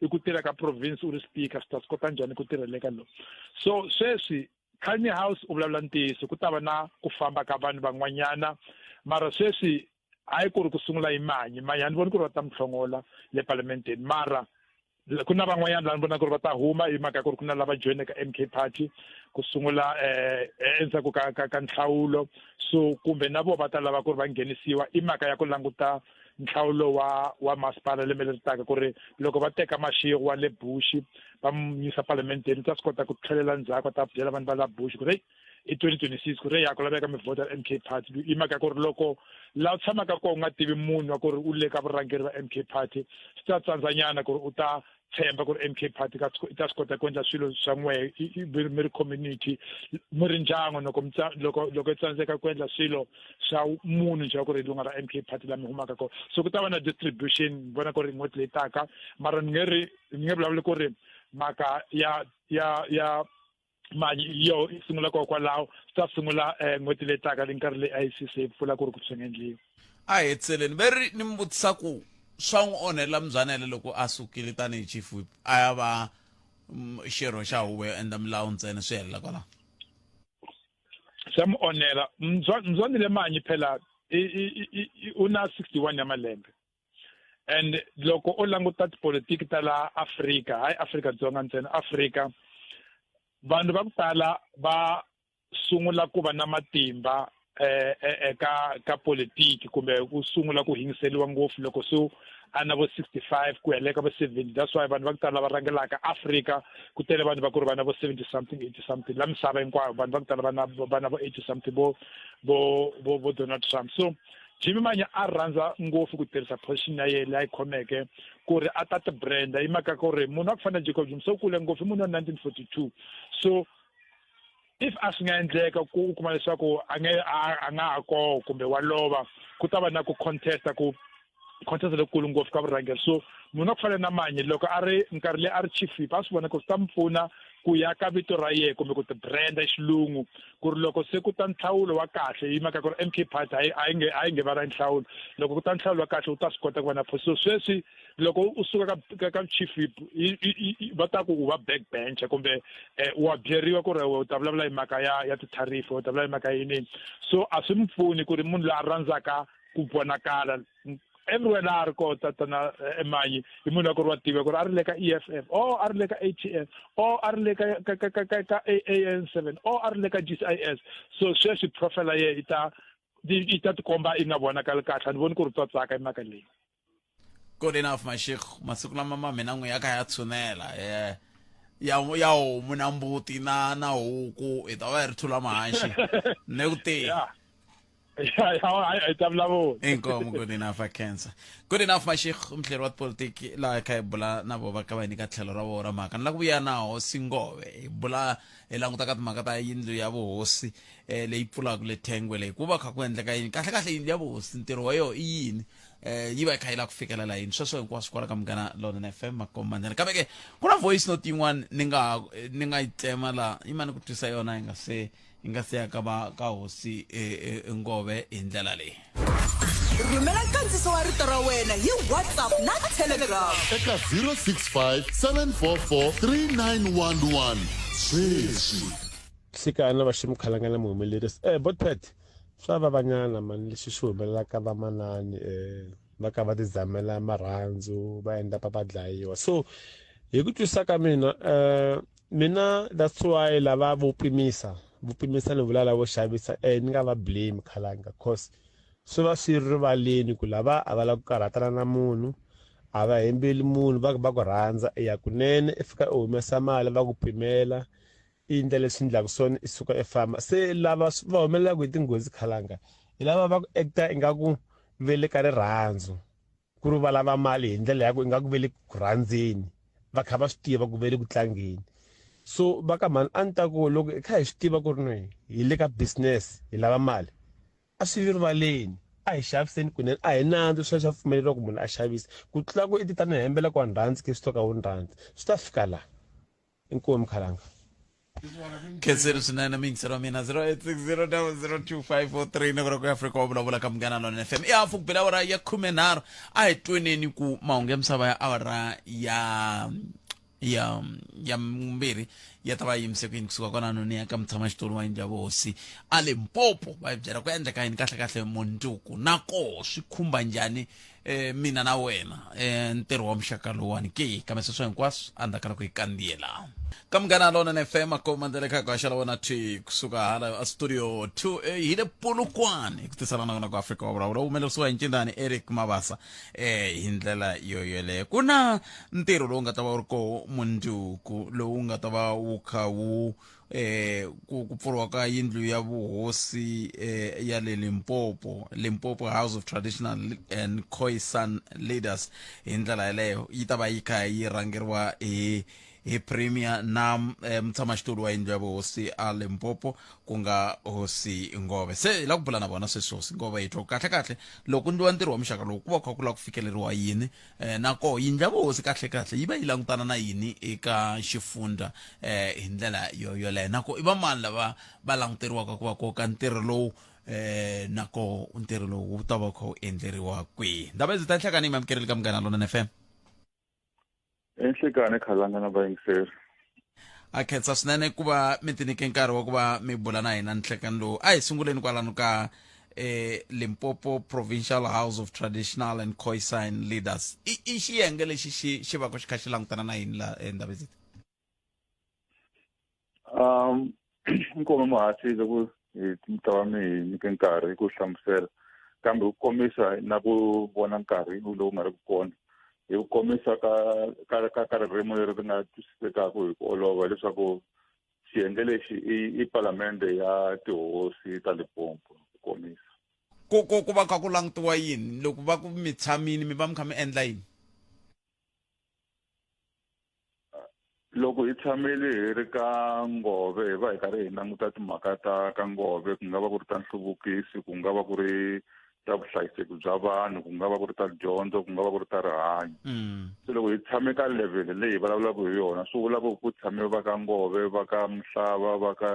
i ku tirha ka province u ri speaker swi ta swi kota njhani ku tirha le ka lo so sweswi Kanye House u vulavula ntiyiso ku ta va na ku famba ka vanhu van'wanyana mara sweswi a yi ku ri ku sungula hi manyi a ni voni ku ri va ta muhlongola le parliamenteni mara ku na van'wanyana lani vona ku ri va ta huma hi mhaka ku ri ku na lava joine ka MK Party ku sungula endzhaku ka nhlawulo so kumbe na vo va ta lava ku ri va nghenisiwa i mhaka ya ku languta nhlawulo wa masipala lembe leri taka ku ri loko va teka Mashego wa le Bush va mu yisa parliamenteni ta swi kota ku tlhelela ndzhaku ta byela vanhu va la Bush ku ri i 2026 ku ri ya ku laveka mi vota MK Party i mhaka ku ri loko la u tshamaka kona u nga tivi munhu wa ku ri u le ka vurhangeri va MK Party swi ta tsandzanyana ku ri u ta tshemba ku ri MK Party i ta swi kota ku endla swilo swa n'wehe mi ri community mi ri ndyangu loko i tsandzeka ku endla swilo swa munhu nje wa ku ri lunga ra MK Party la mi humaka kona so ku ta va na distribution vona ku ri n'hweti leyi taka mara ni nge vulavuli ku ri mhaka ya mali yo i sungula kwalaho swi ta sungula n'hweti leyi taka le nkarhi leyi ICC yi pfula ku ri ku swi nga endliwi a hetseleni ve ri ni mi vutisa ku swa n'wi onhela Mzanele loko a sukile tanihi chief whip a ya va xirho xa huvo yo endla milawu ntsena swi helela kwalaho swa mu onhela Mzanele Manyi phela u na 61 ya malembe and loko u languta tipolitiki ta la Afrika hayi Afrika-Dzonga ntsena Afrika vanhu va ku tala va sungula ku va na matimba ka politiki kumbe ku sungula ku hingiseliwa ngopfu loko so ana vo 65 ku heleka vo 70 that's why vanhu va ku tala va rangelaka Afrika ku tele vanhu va ku ri vana vo 70 something 80 something la misava hinkwayo vanhu va ku tala vana vo 80 something vo Donald Trump so Jimmy Manyi a rhandza ngopfu ku tirhisa position ya yena leyi khomeke ku ri a ta ti branda hi mhaka ku ri munhu a ku fana na Jacob Zuma so kule ngopfu munhu wa 1942 so if a swi nga endleka ku kuma leswaku a nga ha koho kumbe wa lova ku ta va na ku contest lokukulu ngopfu ka vurhangeri so munhu a ku fana na Manyi loko a ri nkarhi leyi a ri chief whip a swi vona ku swi ta mi pfuna ku ya ka vito ra yena kumbe ku ti branda xilungu ku ri loko se ku ta nhlawulo wa kahle hi mhaka ku ri MK Party a yi nge va ra nhlawulo loko ku ta nhlawulo wa kahle u ta swi kota ku va na so sweswi loko u suka ka chief whip va ta ku u va backbencher kumbe wa byeriwa ku ri u ta vulavula hi mhaka ya titharifi u ta vulavula hi mhaka yini so a swi mi pfuni ku ri munhu loyi a rhandzaka ku vonakala everywhere la ri ko tatana Manyi hi munhu wa ku ri wa tiva ku ri a ri le ka EFF a ri le ka ATF a ri le ka AN7 a ri le ka GCIS so sweswi profile ye i ta tikomba i nga vonakali kahle a ni voni ku ri twa tsaka hi mhaka leyi good enough Mashego masiku lama mina n'wi ya ka ya tshunela ya homu na mbuti na huku i ta va hi ri thula mahaxi ne ku tiya inkomo good enough cancer good enough Mashego umhleri wa politiki la ka bula na vo va ka va ni ka tlhelo ra vona mhaka ni la ku vuya na hosi Ngove hi bula hi languta ka timhaka ta yindlu ya vuhosi leyi pfulaka le Thengwe leyi ku va kha ku endleka yini kahle yindlu ya vuhosi ntirho wa yo i yini yi va kha yi la ku fikelela yini sweswo hinkwaswo kwala ka Munghana Lonene FM makombandela kambe ke ku na voice note yin'wana ni nga yi tsema la yima ni ku twisa yona yi nga se ya ka hosi Ngove hi ndlela leyi rhumela nkandziso wa rito ra wena hi WhatsApp na Telegram eka 065 744 3911 sweswi sikana va ximkhalangana muhumelerisi botpet swa vavanyana mani lexi xi humelelaka vamanani va ka va tizamela marhandzu va endla va dlayiwa so hi ku twisisa ka mina that's why lava vupimisa ni vula lavo xavisa ni nga va blame khalanga cause swi va swi rivaleni ku lava a va lava ku karhatana na munhu a va hembeli munhu va ku rhandza ya kunene i fika u humesa mali va ku pimela i endla leswi endlaka swona i suka i famba se lava va humelelaka hi tinghozi khalanga hi lava va ku acta ingaku ve le ka rirhandzu ku ri va lava mali hi ndlela ya ku ingaku ve le ku rhandzeni va kha va swi tiva ku ve le ku tlangeni so va ka mani a ni ta ku loko i kha hi swi tiva ku ri noyi hi le ka business hi lava mali a swi rivaleni a hi xaviseni kunene a hi nandzu swa xa pfumeleriwa ku munhu a xavisa ku tlula ku i ti ta ni hembela ku wa ni rhandzi ke swi toka wu ni rhandzi swi ta fika laha inkomu khalanga khenseri swinene mingisero wa mina 0860002543 nokora ku afrika wa vulavula ka Munghana Lonene FM i hafu ku bela awara ya 13 a hi tweneni ku mahungu ya misava ya awara ya mbirhi ya ta va yimise ku yini kusuka kwanano ni ya ka mutshamaxitulu wa Njhavuhosi a Limpopo va hi byela ku endleka yini kahle Mundzuku nako swi khumba njhani mina na wena ntirho wa muxaka lowani ke kambe sweswo hinkwaswo a ndakala ku yi kandziyela ka Munghana Lonene FM akomandeleka ku haxala wona thi kusuka hala a studio 2 hi le Polokwane ku tisana na ku Afrika wa vulavula humelerisiwa hi Ncindani Eric Mabasa hi ndlela yoyoleyo ku na ntirho lowu nga ta va wu ri ko Mundzuku lowu nga ta va wu kha wu ku pfuriwa ka yindlu ya vuhosi ya le Limpopo House of Traditional and Khoisan Leaders hi ndlela yeleyo yi ta va yi kha yi rhangeriwa hi premier na mutshamaxitulu wa yindlu ya vuhosi a Limpopo ku nga Hosi Ngove se hi la ku bula na vona sweswi Hosi Ngove hi twa kahle loko ndliwa ntirho wa muxaka lowu ku va kha ku la ku fikeleriwa yini nako yindlu ya vuhosi kahle yi va yi langutana na yini eka xifundza hi ndlela yoyoleyo nako i va mani lava va languteriwaka ku va koka ntirho lowu nako ntirho lowu wu ta va kha wu endleriwa kwihi ndaba ndzi ta hlakani mi amukerile ka Munghana Lonene FM enhlekani khalanga na vayingiseri a khensa swinene ku va mi tinike nkarhi wa ku va mi bula na hina nhlekani lowu a hi sunguleni kwalano ka Limpopo Provincial House of Traditional and Khoisan Leaders i xiyenge lexi xi va ku xi kha xi langutana na yini la endabeziti inkomo muhasile ku hi ta va mi hi nyike nkarhi ku hlamusela kambe ku komisa na ku vona nkarhi lowu nga ri ku kona hi ku komisa ka ririmi leri ri nga twisisekaka hi ku olova leswaku xiyenge lexi i palamende ya tihosi ta Limpopo ku komisa ku va kha ku langutiwa yini loko va ku mi tshamini mi va mi kha mi endla yini loko hi tshamile hi ri ka Ngove hi va hi karhi hi languta timhaka ka Ngove ku nga va ku ri ta nhluvukiso ku nga va ku ri ta vuhlayiseki bya vanhu ku nga va ku ri ta dyondzo ku nga va ku ri ta rihanyo se loko hi tshame ka level leyi vulavulaka hi yona swi vula ku tshame va ka Ngove va ka Mhlava va ka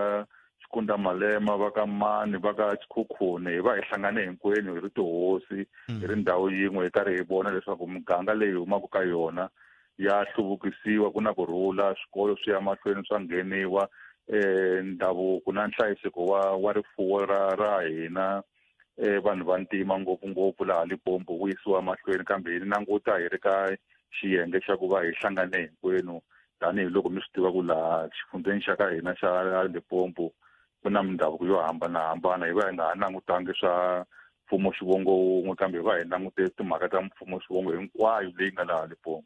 Xikunda Malema va ka Mani va ka Xikhukhune hi va hi hlangane hinkwenu hi ri tihosi hi ri ndhawu yin'we hi karhi hi vona leswaku muganga leyi humaka ka yona ya hluvukisiwa ku na kurhula swikolo swi ya mahlweni swa ngheniwa ndhavuko na nhlayiseko wa rifuwo ra hina vanhu va ntima ngopfungopfu laha Limpopo wu yisiwa mahlweni kambe hi languta hi ri ka xiyenge xa ku va hi hlangane hinkwenu tanihiloko mi swi tiva ku laha xifundzeni xa ka hina xa Limpopo ku na mindhavuko yo hambanahambana hi va hi nga ha langutangi swa mfumo xivongo wun'we kambe hi va hi langute timhaka ta mfumo xivongo hinkwayo leyi nga laha Limpopo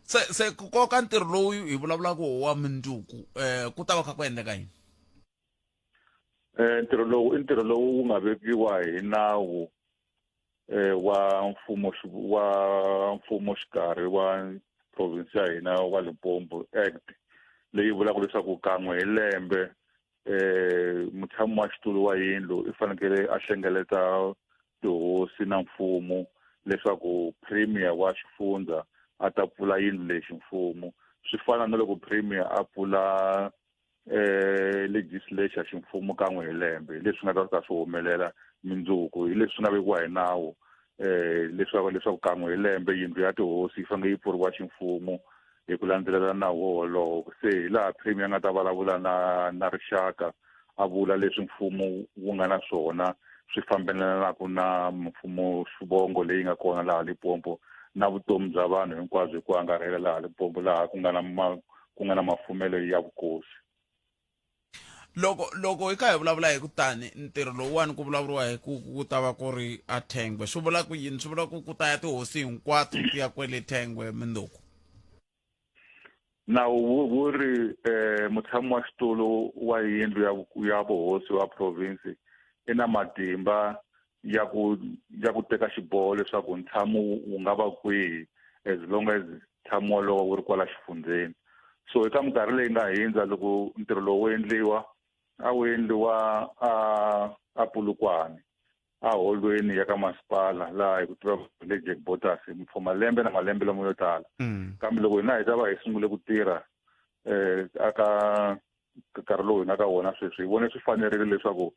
se koka ntirho lowu hi vulavulaka wa Mundzuku ku ta va kha ku endleka yini ntirho lowu i ntirho lowu wu nga vekiwa hi nawu wa mfumo xikarhi wa province ya hina wa Limpopo Act leyi vulaka leswaku kan'we hi lembe mutshami wa xitulu wa yindlu i fanekele a hlengeleta tihosi na mfumo leswaku premier wa xifundza a ta pfula yindlu lexi mfumo swi fana na loko premier a pfula legislature ximfumo kan'we hi lembe leswi nga ta swi humelela mindzuku hi leswi nga vekiwa hi nawu leswaku kan'we hi lembe yindlu ya tihosi yi fanele yi pfuriwa ximfumo hi ku landzelela nawu wolowo. Se hi laha premier nga ta vulavula na rixaka a vula leswi mfumo wu nga na swona swi fambelanaka na mfumo xivongo leyi nga kona laha Limpopo na vutomi bya vanhu hinkwabyo hi ku angarhela laha Limpopo laha ku nga na mafumelo ya vukosi. loko hi kha hi vulavula hi ku tani ntirho lowuwani ku vulavuriwa hi ku ta va ku ri a Thengwe swi vula ku yini? Swi vula ku ta ya tihosi hinkwato ti ya kwele Thengwe Mindoko? Nawu wu ri mutshami wa xitulu wa yindlu ya vuhosi wa province i na matimba ya ku teka xiboho leswaku ntshamo wu nga va kwihi as long as ntshamo wolowo wu ri kwala xifundzeni. So eka minkarhi leyi nga hindza loko ntirho lowu wu endliwa a Polokwane holweni ya ka masipala laha hi ku tiva le Jack Bottas for malembe na malembe lamo yo tala. Kambe loko hina hi ta va hi sungule ku tirha aka nkarhi lowu hi nga ka wona sweswi hi vone swi fanerile leswaku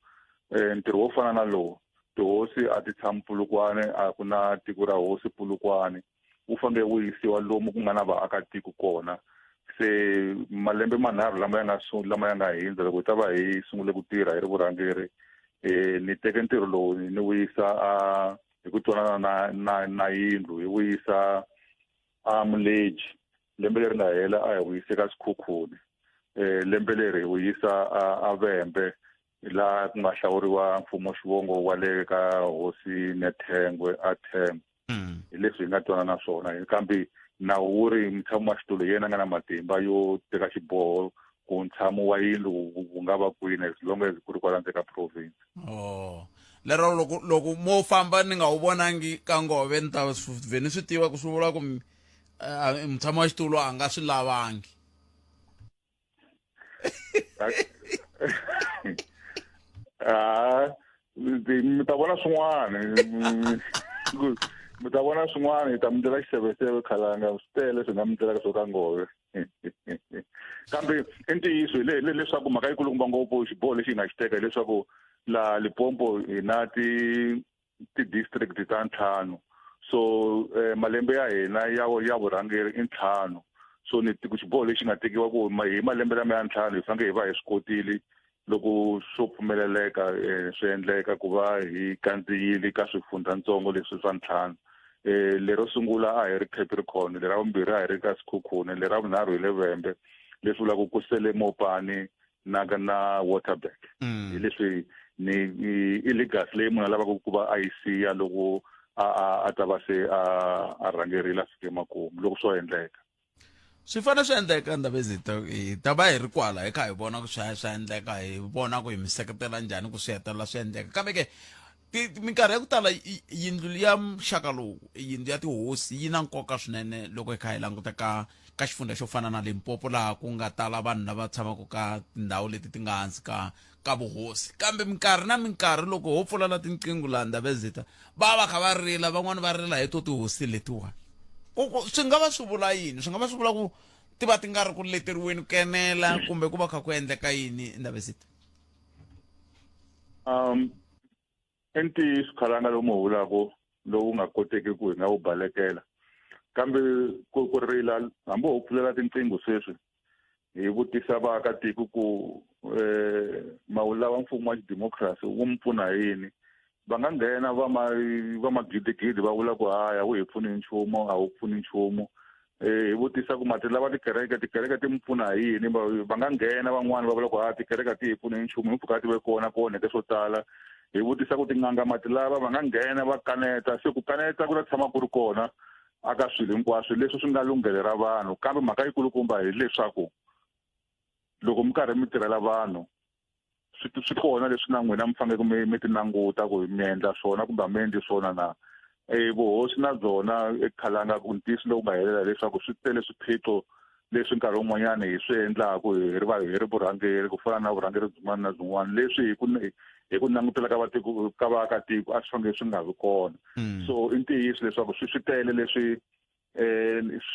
ntirho wo fana na lowu tihosi a ti tshami Polokwane a ku na tiko ra hosi Polokwane wu fanele wu yisiwa lomu ku nga na vaakatiko kona. Se malembe manharhu lama ya nga hindza loko hi ta va hi sungule ku tirha hi ri vurhangeri ni teke ntirho lowu ni wisa hi ku twanana na yindlu hi wisa Mulegi. Lembe leri nga hela a hi wise ka Sikhukhuni. Lembe leri hi wisa a Vhembe laha ku nga hlawuriwa mfumo xivongo wa le ka hosi Nethengwe a Thengwe. Hi leswi hi nga twanana swona kambe nawu wu ri mutshami wa xitulu yena nga na matimba yo teka xiboho ku ntshamo wa yindlu wu nga va kwini as long as ku ri kwala ndzeni ka province. Lero loko mo famba ni nga wu vonangi ka ngove ni ta vheni swi tiva ku swi vula ku mutshami wa xitulu a nga swi lavangi. Mi ta vona swin'wana mi ta vona swin'wana hi ta mi ndlela xiseveseve Khalanga swi tele swi nga mi ndlelaka swo ka ngove. Kambe i ntiyiso leswaku mhaka yikulukumba ngopfu xiboho lexi hi nga xi teka hileswaku laha Limpopo hi na ti-district ta 5. So malembe ya hina ya vurhangeri i 5. So ni xiboho lexi nga tekiwa ku hi malembe lama ya 5 hi fanele hi va hi swi kotile loko swo pfumeleleka swi endleka ku va hi kandziyile ka swifundzatsongo leswi swa 5. Lero sungula a hi ri Capricorn, lera vumbirhi a hi ri ka Sikhukhuni, lera vunharhu hi le Vhembe leswi vulaka ku sele Mopani na Waterberg. Hi leswi i legacy leyi munhu a lavaka ku va a yi siya loko a ta va se a rhangerile a fike emakumu loko swo endleka. Swi fanele swi endleka Ndabezitha hi ta va hi ri kwala hi kha hi vona ku swi endleka hi vona ku hi mi seketela njhani ku swi hetelela swi endleka. Kambe ke minkarhi ya ku tala yindlu ya muxaka lowu yindlu ya tihosi yi na nkoka swinene loko hi kha hi languta ka xifundza xo fana na Limpopo laha ku nga tala vanhu lava tshamaka ka tindhawu leti ti nga hansi ka vuhosi. Kambe minkarhi loko ho pfulala tinqingho laha Ndabezitha va kha va rila, van'wani va rila hi to tihosi letiwani. Swi nga va swi vula yini? Swi nga va swi vula ku ti va ti nga ri ku leteriweni ku enela kumbe ku va kha ku endleka yini Ndabezitha? I ntiyiso Khalanga lowu mi wu vulaka lowu nga koteki ku hi nga wu balekela. Kambe ku rila hambi ho pfulela tinqingho sweswi hi vutisa vaakatiko ku mawulava mfumo wa xidemokirasi wu mi pfuna yini. Va nga nghena va magidigidi va vula ku haya wu hi pfuni nchumu a wu pfuni nchumu. Hi vutisa ku mati lava tikereke ti mi pfuna hi yini. Va nga nghena van'wani va vula ku tikereke ti hi pfuni nchumu hi mpfhuka ti ve kona ke swo tala. Hi vutisa ku tin'anga mati lava va nga nghena va kaneta. Se ku kaneta ku ta tshama ku ri kona aka swilo hinkwaswo leswi swi nga lunghele ra vanhu. Kambe mhaka yikulukumba hi leswaku loko mi karhi mi tirhela vanhu swi kona leswi na n'wina mi fanele mi ti languta ku mi endla swona kumbe mi endli swona na. Vuhosi na byona Khalanga ku ntisi lowu nga helela leswaku swi tele swiphiqo leswi nkarhi wun'wanyana hi swi endlaku hi ri vurhangeri ku fana na vurhangeri byin'wana na byin'wana leswi hi ku langutela ka vaakatiko a swi fanele swi nga vi kona. So i ntiyiso leswaku swi tele leswi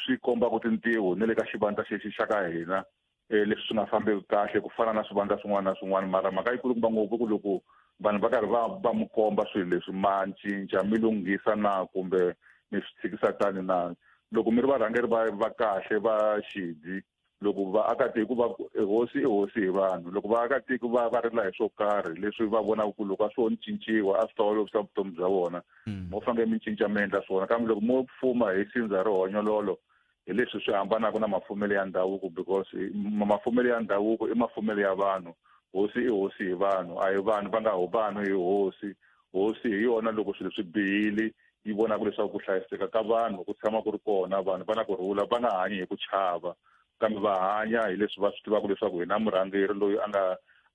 swi kombaka tintiho na le ka xivandla xexi xa ka hina leswi swi nga fambeki kahle ku fana na swivandla swin'wana na swin'wana. Mara mhaka yikulukumba ngopfu ku loko vanhu va karhi va mu komba swilo leswi ma cinca mi lunghisa na kumbe mi swi tshikisa tani na loko mi ri varhangeri va kahle va xidzi loko vaakatiko va hosi i hosi hi vanhu loko vaakatiko va rila hi swo karhi leswi va vonaka ku loko a swo cinciwa a swi ta olovisa vutomi bya vona mo fanele mi cinca mi endla swona kambe loko mo fuma hi sindza ri honyololo hi leswi swi hambanaka na mafumelo ya ndhavuko because mafumelo ya ndhavuko i mafumelo ya vanhu hosi i hosi hi vanhu a hi vanhu va nga ho vanhu hi hosi hi yona loko swilo swi bihile yi vonaka leswaku ku hlayiseka ka vanhu ku tshama ku ri kona vanhu va na kurhula va nga hanyi hi ku chava kambe va hanya hi leswi va swi tivaka leswaku hi na murhangeri loyi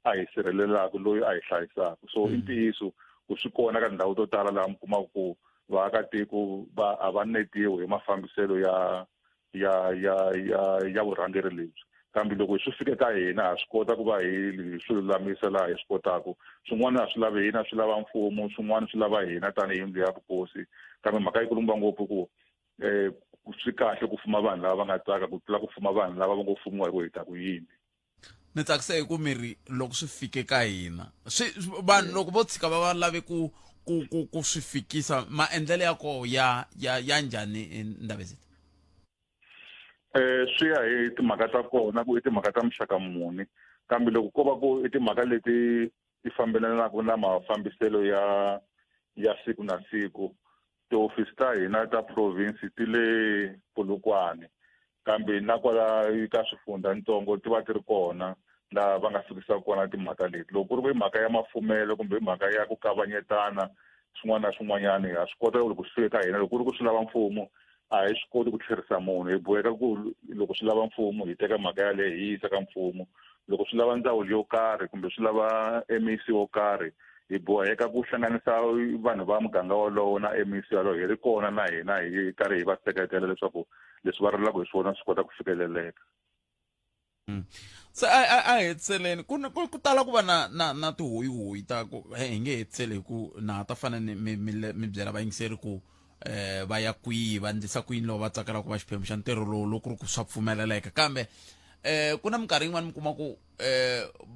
a hi sirhelelaka loyi a hi hlayisaka so i ntiyiso ku swi kona ka ndhawu to tala laha mi kumaka ku vaakatiko a va netiwi hi mafambiselo ya vurhangeri lebyi kambe loko swi fike ka hina ha swi kota ku va hi swi lulamisa laha hi swi kotaka swin'wana a swi lavi hina swi lava mfumo swin'wana swi lava hina tanihi yindlu ya vukosi kambe mhaka yi kulumba ngopfu ku swi kahle ku fuma vanhu lava va nga tsaka ku tlula ku fuma vanhu lava va ngo fumiwa hi ku hi ta ku yini ni tsakisa hi ku miri loko swi fike ka hina vanhu loko vo tshika va lave ku swi fikisa maendlelo ya koho ya njhani Ndabezitha swi ya hi timhaka ta kona ku i timhaka ta muxaka muni kambe loko ko va ku i timhaka leti ti fambelanaka na mafambiselo ya siku na siku tihofisi ta hina ta province ti le Polokwane kambe na kwala ka swifundzantsongo ti va ti ri kona laha va nga fikisaka kona timhaka leti loko ku ri mhaka ya mafumelo kumbe mhaka ya ku kavanyetana swin'wana na swin'wanyana ha swi kota loko swi fika ka hina loko ku ri ku swi lava mfumo a hi swi koti ku tlherisa munhu hi boheka ku loko swi lava mfumo hi teka mhaka yaleyo hi yisa ka mfumo loko swi lava ndzawulo yo karhi kumbe swi lava MEC wo karhi hi boheka ku hlanganisa vanhu va muganga wolowo na MEC yalowo hi ri kona na hina hi karhi hi va seketela leswaku leswi va rilaka hi swona swi kota ku fikeleleka se a hetseleni ku tala ku va na tihoyihoyi ta ku hi nge hetseli hi ku na ta fana mi byela vayingiseri ku va ya kwihi va endlisa kwini loko va tsakela ku va xiphemu xa ntirho lowu loko ku ri ku swa pfumeleleka kambe ku na minkarhi yin'wana mi kuma ku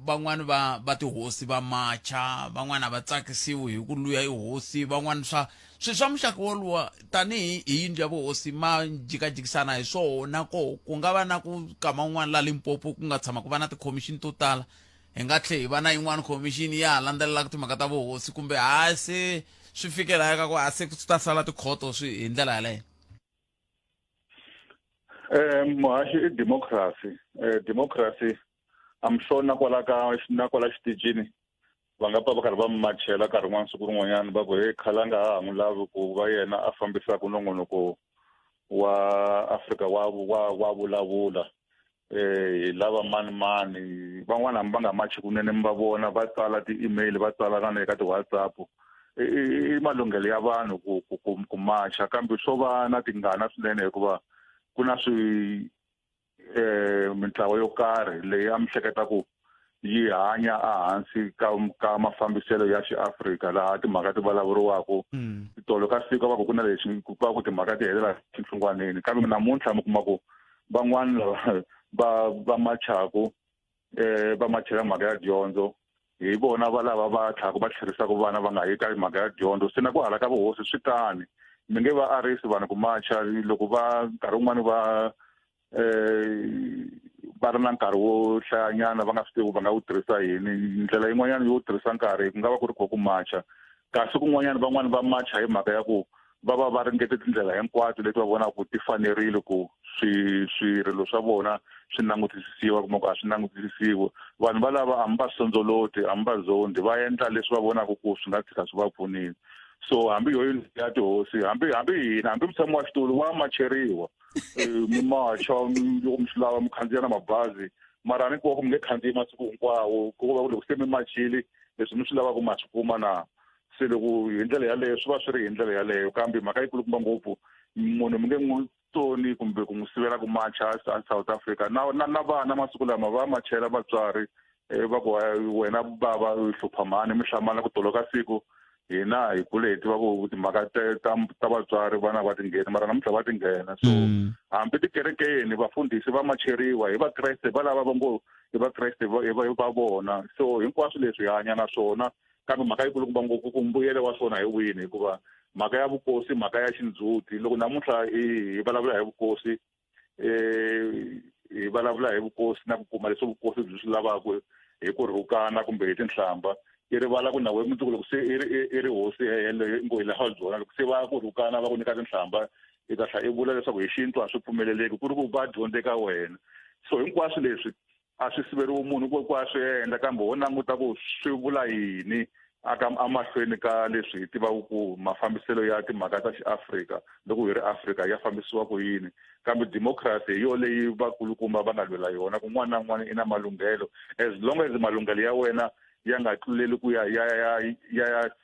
van'wani va tihosi va macha van'wani a va tsakisiwi hi ku luya hi hosi van'wani swi swa muxaka woluwa tanihi hi yindlu ya vuhosi ma jikajikisana hi swona ku nga va na ku kama un'wana la Limpopo ku nga tshama ku va na tikhomixini to tala hi nga tlhe hi va na yin'wana khomixini ya ha landzelelaka timhaka ta vuhosi kumbe se swi fikela ka ku se ku ta sala tikhoto swi hi ndlela yaleyo muhaxi i democracy I'm sure na kwala xitijini va nga pa va karhi va machela nkarhi n'wana siku rin'wanyana va ku he Khalanga ha n'wi lavi ku va yena a fambisaka nongonoko wa Afrika wa vulavula hi lava mani van'wana hambi va nga machi kunene mi va vona va tsala ti-email va tsala na eka ti-WhatsApp i malunghelo ya vanhu ku macha kambe swo va na tingana swinene hikuva ku na mitlawa yo karhi leyi a mi hleketa ku yi hanya ehansi ka mafambiselo ya xiAfrika laha timhaka ti vulavuriwaka tolo ka siku va ku na lexi ku va ku timhaka ti helela xinhlungwaneni kambe namuntlha mi kuma ku van'wani va machaku va machela mhaka ya dyondzo hi vona va lava va tlhaka va tlherisaka vana va nga yi ka mhaka ya dyondzo se na ku hala ka vuhosi swi tani mi nge va arisi vanhu ku macha loko va nkarhi wun'wani va ri na nkarhi wo hlayanyana va nga swi tivi va nga wu tirhisa yini ndlela yin'wanyana yo tirhisa nkarhi ku nga va ku ri ku macha kasi kun'wanyana van'wani va macha hi mhaka ya ku va ringete tindlela hinkwato leti va vonaka ku ti fanerile ku swirilo swa vona swi langutisisiwa kuma ku a swi langutisisiwi vanhu va lava hambi va sondzoloti hambi va zondi va endla leswi va vonaka ku swi nga tshika swi va pfunile so hambi yoyi ya tihosi hambi hina hambi mutshami wa xitulu wa macheriwa mi macha loko mi swi lava mi khandziya na mabazi mara ni ku mi nge khandziyi masiku hinkwawo ku va loko se mi machile leswi mi swi lavaka ma swi kuma na se loko hi ndlela yaleyo swi va swi ri hi ndlela yaleyo kambe mhaka yi kulukumba ngopfu munhu mi nge n'wi tsoni kumbe ku n'wi sivela ku macha South Africa na vana masiku lama va machela vatswari va ku wena bava hlupha mani mi hlamala ku tolo ka siku hina hi kule hi tiva ku timhaka ta vatswari vana va tinghena mara namuntlha va tinghena so hambi tikerekeni vafundhisi va macheriwa hi vakreste va lava va ngo hi vakreste va vona so hinkwaswo leswi hi hanya na swona kambe mhaka yikulukumba ngopfu ku mbuyelo wa swona hi wini hikuva mhaka ya vukosi mhaka ya xindzhuti loko namuntlha hi vulavula hi vukosi hi vulavula hi vukosi na ku kuma leswi vukosi byi swi lavaka hi ku rhukana kumbe hi tinhlamba i rivala ku nawe mundzuku loko se i ri hosi heleyo ngo hi laha byona loko se va ku rhukana va ku nyika tinhlamba i ta tlha i vula leswaku hi xintu a swi pfumeleleki ku ri ku va dyondze ka wena so hinkwaswo leswi a swi siveriwi munhu ku a swi endla kambe wo languta ku swi vula yini amahlweni ka leswi hi tivaka ku mafambiselo ya timhaka ta xiafrika loko hi ri afrika ya fambisiwa ku yini kambe democracy hi yo leyi vakulukumba va nga lwela yona ku n'wana na n'wana i na malunghelo as long as malunghelo ya wena ya nga tluleli ku ya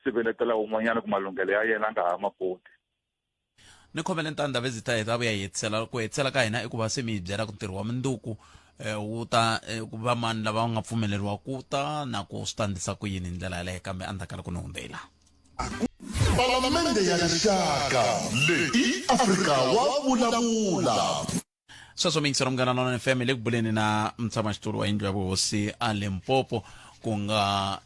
siveletela un'wanyana ku malunghelo ya yena a nga ha ma koti ni khomele ntanda vezita hi ta vuya ku hetsela ka hina i ku va se mi hi byela ku ntirho wa munduku wu ta ku va mani lava nga pfumeleriwa ku ta na ku swi tandisa ku yini ndlela yaleyo kambe endzhaku ka loko ni hundzela palamende ya rixaka leyi afrika wa vulavula sweswo mingisero Munghana Lonene FM le ku buleni na mutshamaxitulu wa yindlu ya vuhosi a Limpopo ku nga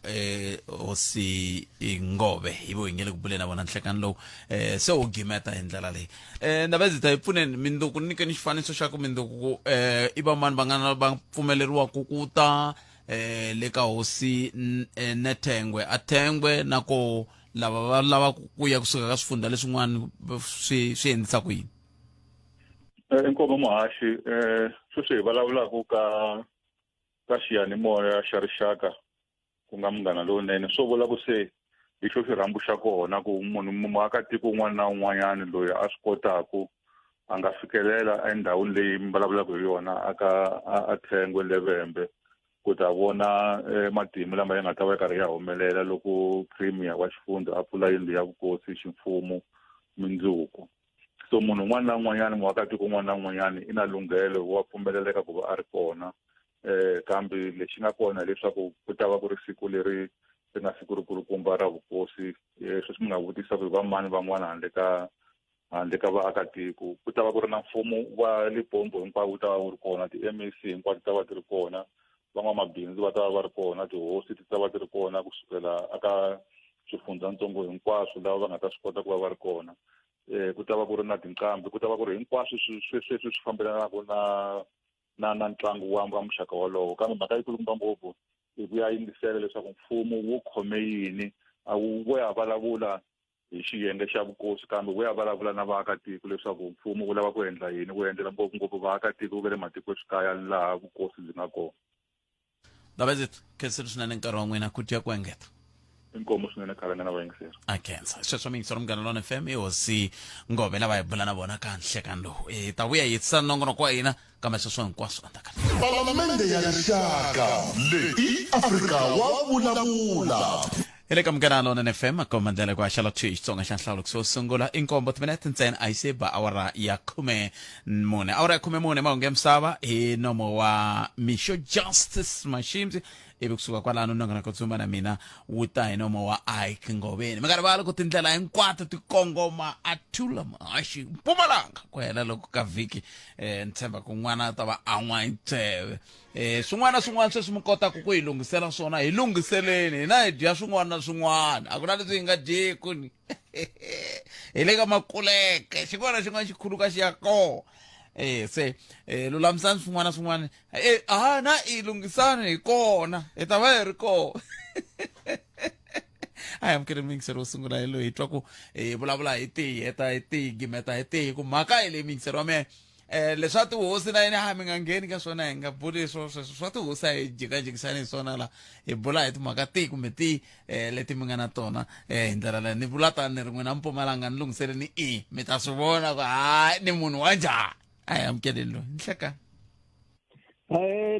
hosi Ngove hi vo hi nge le ku buleni na vona nhlekani lowu se u gimeta hi ndlela leyi ndavezita hi pfuneni mindzuku nyike ni xifaniso xa ku mindzuku i va mani va nga va pfumeleriwa ku ta le ka hosi Nethengwe a Thengwe na ko lava va lava ku ya kusuka ka swifundza leswin'wana swi endlisa ku yini inkomo muhaxi sweswi hi vulavulaka ka xiyanimoya xa rixaka ku nga Munghana Lonene swo vula ku se hi xo xirhambu xa kona ku munhu muakatiko un'wana na un'wanyana loyi a swi kotaku a nga fikelela endhawini leyi mi vulavulaka hi yona a Thengwe Levembe ku ta vona matimu lama ya nga ta va karhi ya humelela loko premier wa xifundza a pfula yindlu ya vukosi ximfumo mindzuku so munhu un'wana na un'wanyana muakatiko un'wana na un'wanyana i na lunghelo wa pfumeleleka ku va a ri kona kambe lexi nga kona leswaku ku ta va ku ri siku leri ri nga siku ri kulukumba ra vukosi sweswi mi nga vutisa ku va mani van'wana handle ka vaakatiko ku ta va ku ri na mfumo wa Limpopo hinkwawo wu ta va wu ri kona ti-MEC hinkwato ti ta va ti ri kona van'wamabindzu va ta va va ri kona tihosi ti ta va ti ri kona kusukela aka swifundzatsongo hinkwaswo lava va nga ta swi kota ku va va ri kona ku ta va ku ri na tinqambi ku ta va ku ri hinkwaswo sweswi swi fambelanaka na ntlangu wa muxaka wolowo kambe mhaka yikulukumba ngopfu hi ku ya yingisela leswaku mfumo wu khome yini a wu ya vulavula hi xiyenge xa vukosi kambe wu ya vulavula na vaakatiko leswaku mfumo wu lava ku endla yini wu endlela ngopfungopfu vaakatiko va le matikoxikaya laha vukosi byi nga kona Davezit khensile swinene nkarhi wa n'wina ku tiya ku engeta inkomo swinene khalanga na vayingiseri a khensa sweswo mingisero Munghana Lonene FM i hosi Ngove lava hi bula na vona ka nhlekani lowu hi ta vuya hi hetisisa nongonoko wa hina kambe sweswo hinkwaswo endzhaku palamende ya rixaka leyi afrika wa vulavula Ele ka Munghana Lonene FM akomandela kwa Charlotte Xitsonga xa nhlawulo kuso sungula inkombo timinete ntsena a yi se ba awara ya 14 awara ya 14 mahungu ya misava hi nomo wa Misho Justice Mashimzi ivi kusuka kwalano nongonoko tsumba na mina wu ta hi nomo wa Ike Ngoveni mi nga rivali ku tindlela hinkwato tikongoma Athula Mahaxi Mpumalanga ku hela loko ka vhiki ntshemba ku n'wana ta va an'wa ntsheve swin'wana sweswi mi kotaka ku hi lunghisela swona hi lunghiseleni hi na hi dya swin'wana na swin'wana a ku na leswi hi nga dyeku ni hi le ka makuleke xin'wana na xin'wana xi khuluka xi ya kona se lulamisani swin'wana na swin'wana na hi lungisani hi kona hi ta va hi ri kona a hi amukeli mingisero wo sungula hi loyi hi twa ku hi vulavula hi tihi heta hi tihi gimeta hi tihi ku mhaka hi leyi mingisero wa mehe leswa tihosi na yini mi nga ngheni ka swona hi nga buli sweswo swa tihosi a hi jikajikisani hi swona la hi bula hi timhaka tihi kumbe tihi leti mi nga na tona hi ndlela leyi ni vula tani ni ri n'wina Mpumalanga ni lungiseleni mi ta swi vona ku hayi ni munhu wa njhani a hi amukeleni loyi nhlekani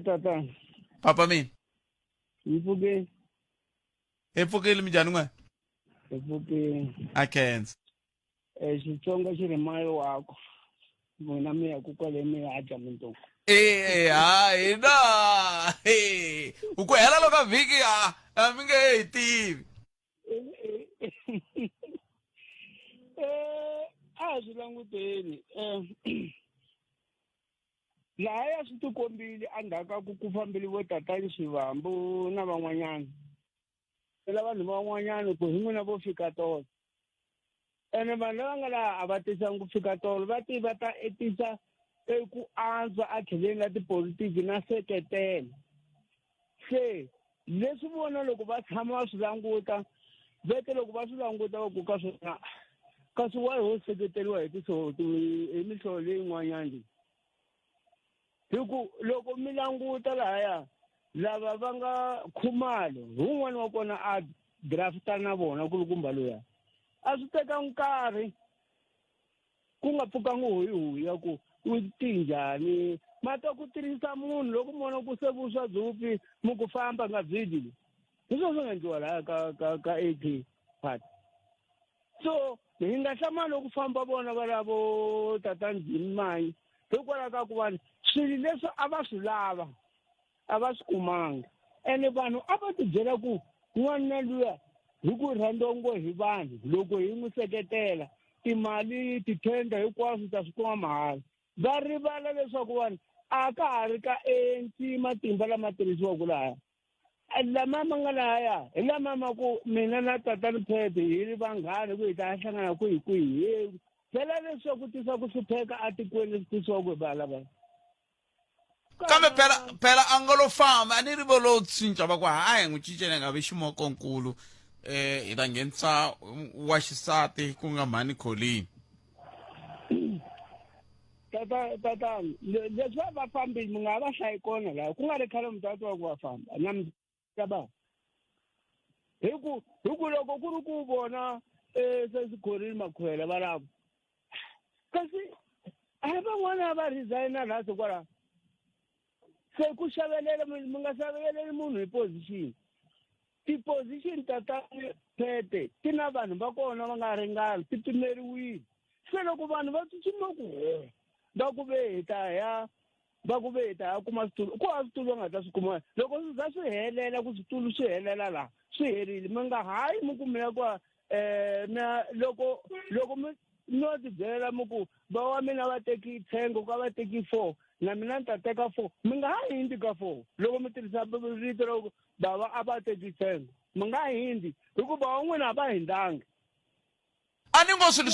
tata papa mina hi pfukeni hi pfukile minjhani n'wana hi pfukeni a khensa Xitsonga xi ri mayo wako n'wina mi ya ku kwale mi ya dya mindzuku hayi na u ku hela loko vhiki a mi nge hi tivi a swi languteni lahaya swi tikombile endzhaku ka ku fambeliwe tatani Xivambu na van'wanyana la vanhu van'wanyana ku hi n'wina vo fika tolo ene vanhu lava nga laha a va tisanga ku fika tolo va ta tisa eku antswa a tlheleni la tipolitiki na seketelo se leswi vona loko va tshama va swi languta veke loko va swi languta va ku ka swona kasi wa ho seketeriwa hi hi mihlovo leyin'wanyana leyi hi ku loko mi languta lahaya lava va nga Khumalo wun'wana wa kona a drafta na vona kulukumba loya a swi teka nkarhi ku nga pfukangi huya ku u tinjhani mata ku tirhisa munhu loko mona ku se vuswa dzupi mu ku famba nga vhidi hi swona swi nga endliwa laha ka AK party so hi nga hlamali ku famba vona valavo tatani Jimmanyi hikwalaho ka ku vanhu swilo leswi a va swi lava a va swi kumanga ene vanhu a va ti byela ku n'wana luya hi ku rhandongo hi vanhu loko hi n'wi seketela timali tithenda hinkwaswo ta swi kuma mahala va rivala leswaku vanhu a ka ha ri ka ANC matimba lama tirhisiwaka lahaya lama ma nga lahaya hi lama ma ku mina na tatani Phethe hi ri vanghana ku hi ta hlangana kwihi phela leswaku tisa ku hlupheka atikweni leswi tisiwaku hi valava kambe phela a nga lo famba a ni ri volo cinca va ku hayi n'wi cincela nga vi ximokonkulu hi ta nghenisa wa xisati ku nga Mhani Colleen tatani leswi va fambile mi nga va hlayi kona laha ku nga ri khale mutatu wa ku va famba na mtaba hi ku loko ku ri ku vona se Sikhorile Makhwela va lavo kasi a van'wana va resigna laha kwalaho se ku xavelela mi nga xaveleli munhu hi position ti-position tatani Phethe ti na vanhu va kona va nga ringani ti pimeriwile se loko vanhu va tsutsuma ku va ku ve hi ta ya kuma switulu ku hava switulu va nga ta swi kuma loko swi za swi helela ku switulu swi helela laha swi herile mi nga hayi mi kumela ku loko mi no tibyela mi ku va wa mina va teki 10 ka va teki 4 na mina ni ta teka 4 mi nga ha hindzi ka 4 loko mi tirhisa rito loko bava a va teki 10 mi nga hindzi hikuva van'wina a va hindanga a ni ngo swilo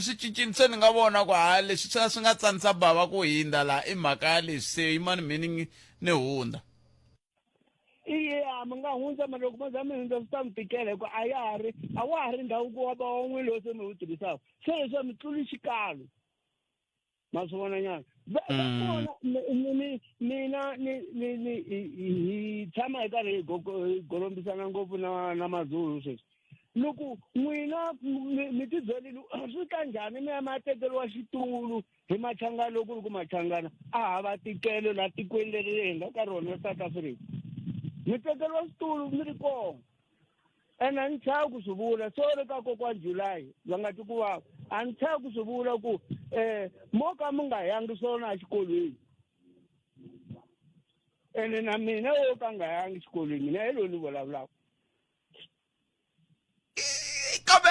swi cincini se ni nga vona ku ha leswi swi nga tsanisa bava ku hindza laha i mhaka leswi se yimani meaning ni hundza iya mi nga hundza ma loko ma za mi hundza swi ta mi tikela hikuva a wa ha ri ndhavuko wa van'we lowu se mi wu tirhisaka se leswi mi tluli xikalo ma swi vona nyana mina hi tshama hi karhi hi golombisana ngopfu na mazulu sweswi loko n'wina mi tibyelile swi ta njhani mi ya ma tekeriwa xitulu hi machangana loko ri ku machangana a hava tikelo la tikweni leri hi nga ka rona South Africa mi tekeriwa xitulu mi ri kona ene a ni chavi ku swi vula so ri ka kokwani July va nga ti ku vava a ni chavi ku swi vula ku mo ka mi nga yangi swona exikolweni ene na mina yo ka nga yangi xikolweni mina hi loyi ni vulavulaka kambe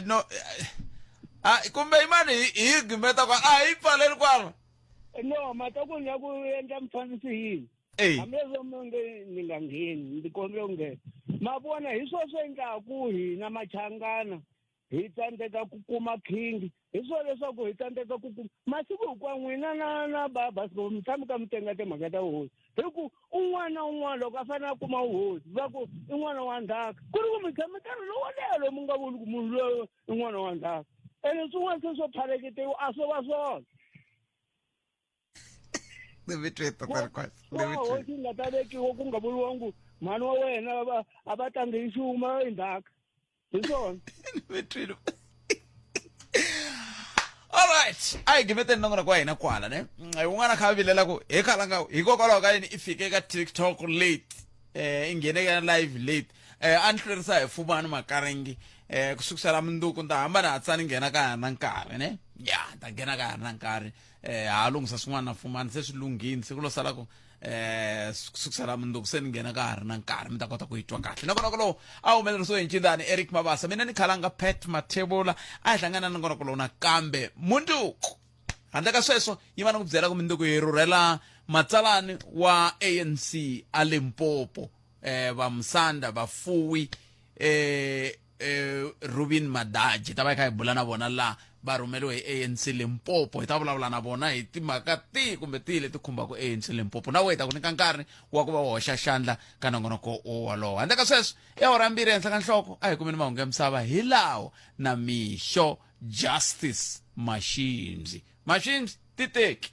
no kumbe imani hi gimeta kwa hi pfaleli kwala no mataku ni ya ku endla mfanisi yini hambileswo monge ni nga ngheni ndi kombela ku nghena ma vona hi swo swi endlaku hina machangana hi tsandzeka ku kuma king hi swo leswaku hi tsandzeka ku kuma masiku hinkwawo n'wina na Basco mi tshami ka mi tenga timhaka ta vuhosi hi ku un'wana na un'wana loko a fanele a kuma vuhosi va ku i n'wana wa ndhaka ku ri ku mi tshame nkarhi lowo leha lowu mi nga vuli ku munhu loyi i n'wana wa ndhaka ene swin'wana se swo phaleketiwa a swo va swona hosi nga ta vekiwa ku nga vuliwangu mhani wa wena a va tlange hi xuma i ndhaka hi swona alright a hi gimeteni nongona kwa hina kwala ne un'wana kha vilela ku hi khalanga hikokwalaho ka yini i fike ka TikTok late i nghene ka live late a ni hlwerisa hi Fumani Makarengi ku sukusela munduku ni ta hamba na hatsani nghena ka ha ri na nkarhi ne ya ta nghena ka ha ri na nkarhi ha lunghisa swin'wana na Fumani se swi lunghini siku lo sala ku sukusela munduku se ni nghena ka ha ri na nkarhi mi ta kota ku hi twa kahle nongonoko lowu a humelerisiwe hi ncindani Eric Mabasa mina ni khalanga Pet Mathebula a hi hlangana na nongonoko lowu nakambe munduku handle ka sweswo yi va na ku byela ku munduku hi rhurhela matsalani wa ANC a Limpopo vamsanda vafuwi Rubin Madaji ta va kha hi bula na vona la va rhumeliwe hi ANC Limpopo hi ta vulavula na vona hi timhaka kumbe tihi leti khumbaka ANC Limpopo na we ta ku nyika nkarhi wa ku va hoxa xandla ka nongonoko wolowo handle ka sweswo awara mbirhi ehenhla ka nhloko a hi kumeni mahungu ya misava hi lawo na Mixo Justice Mashimzi ti teki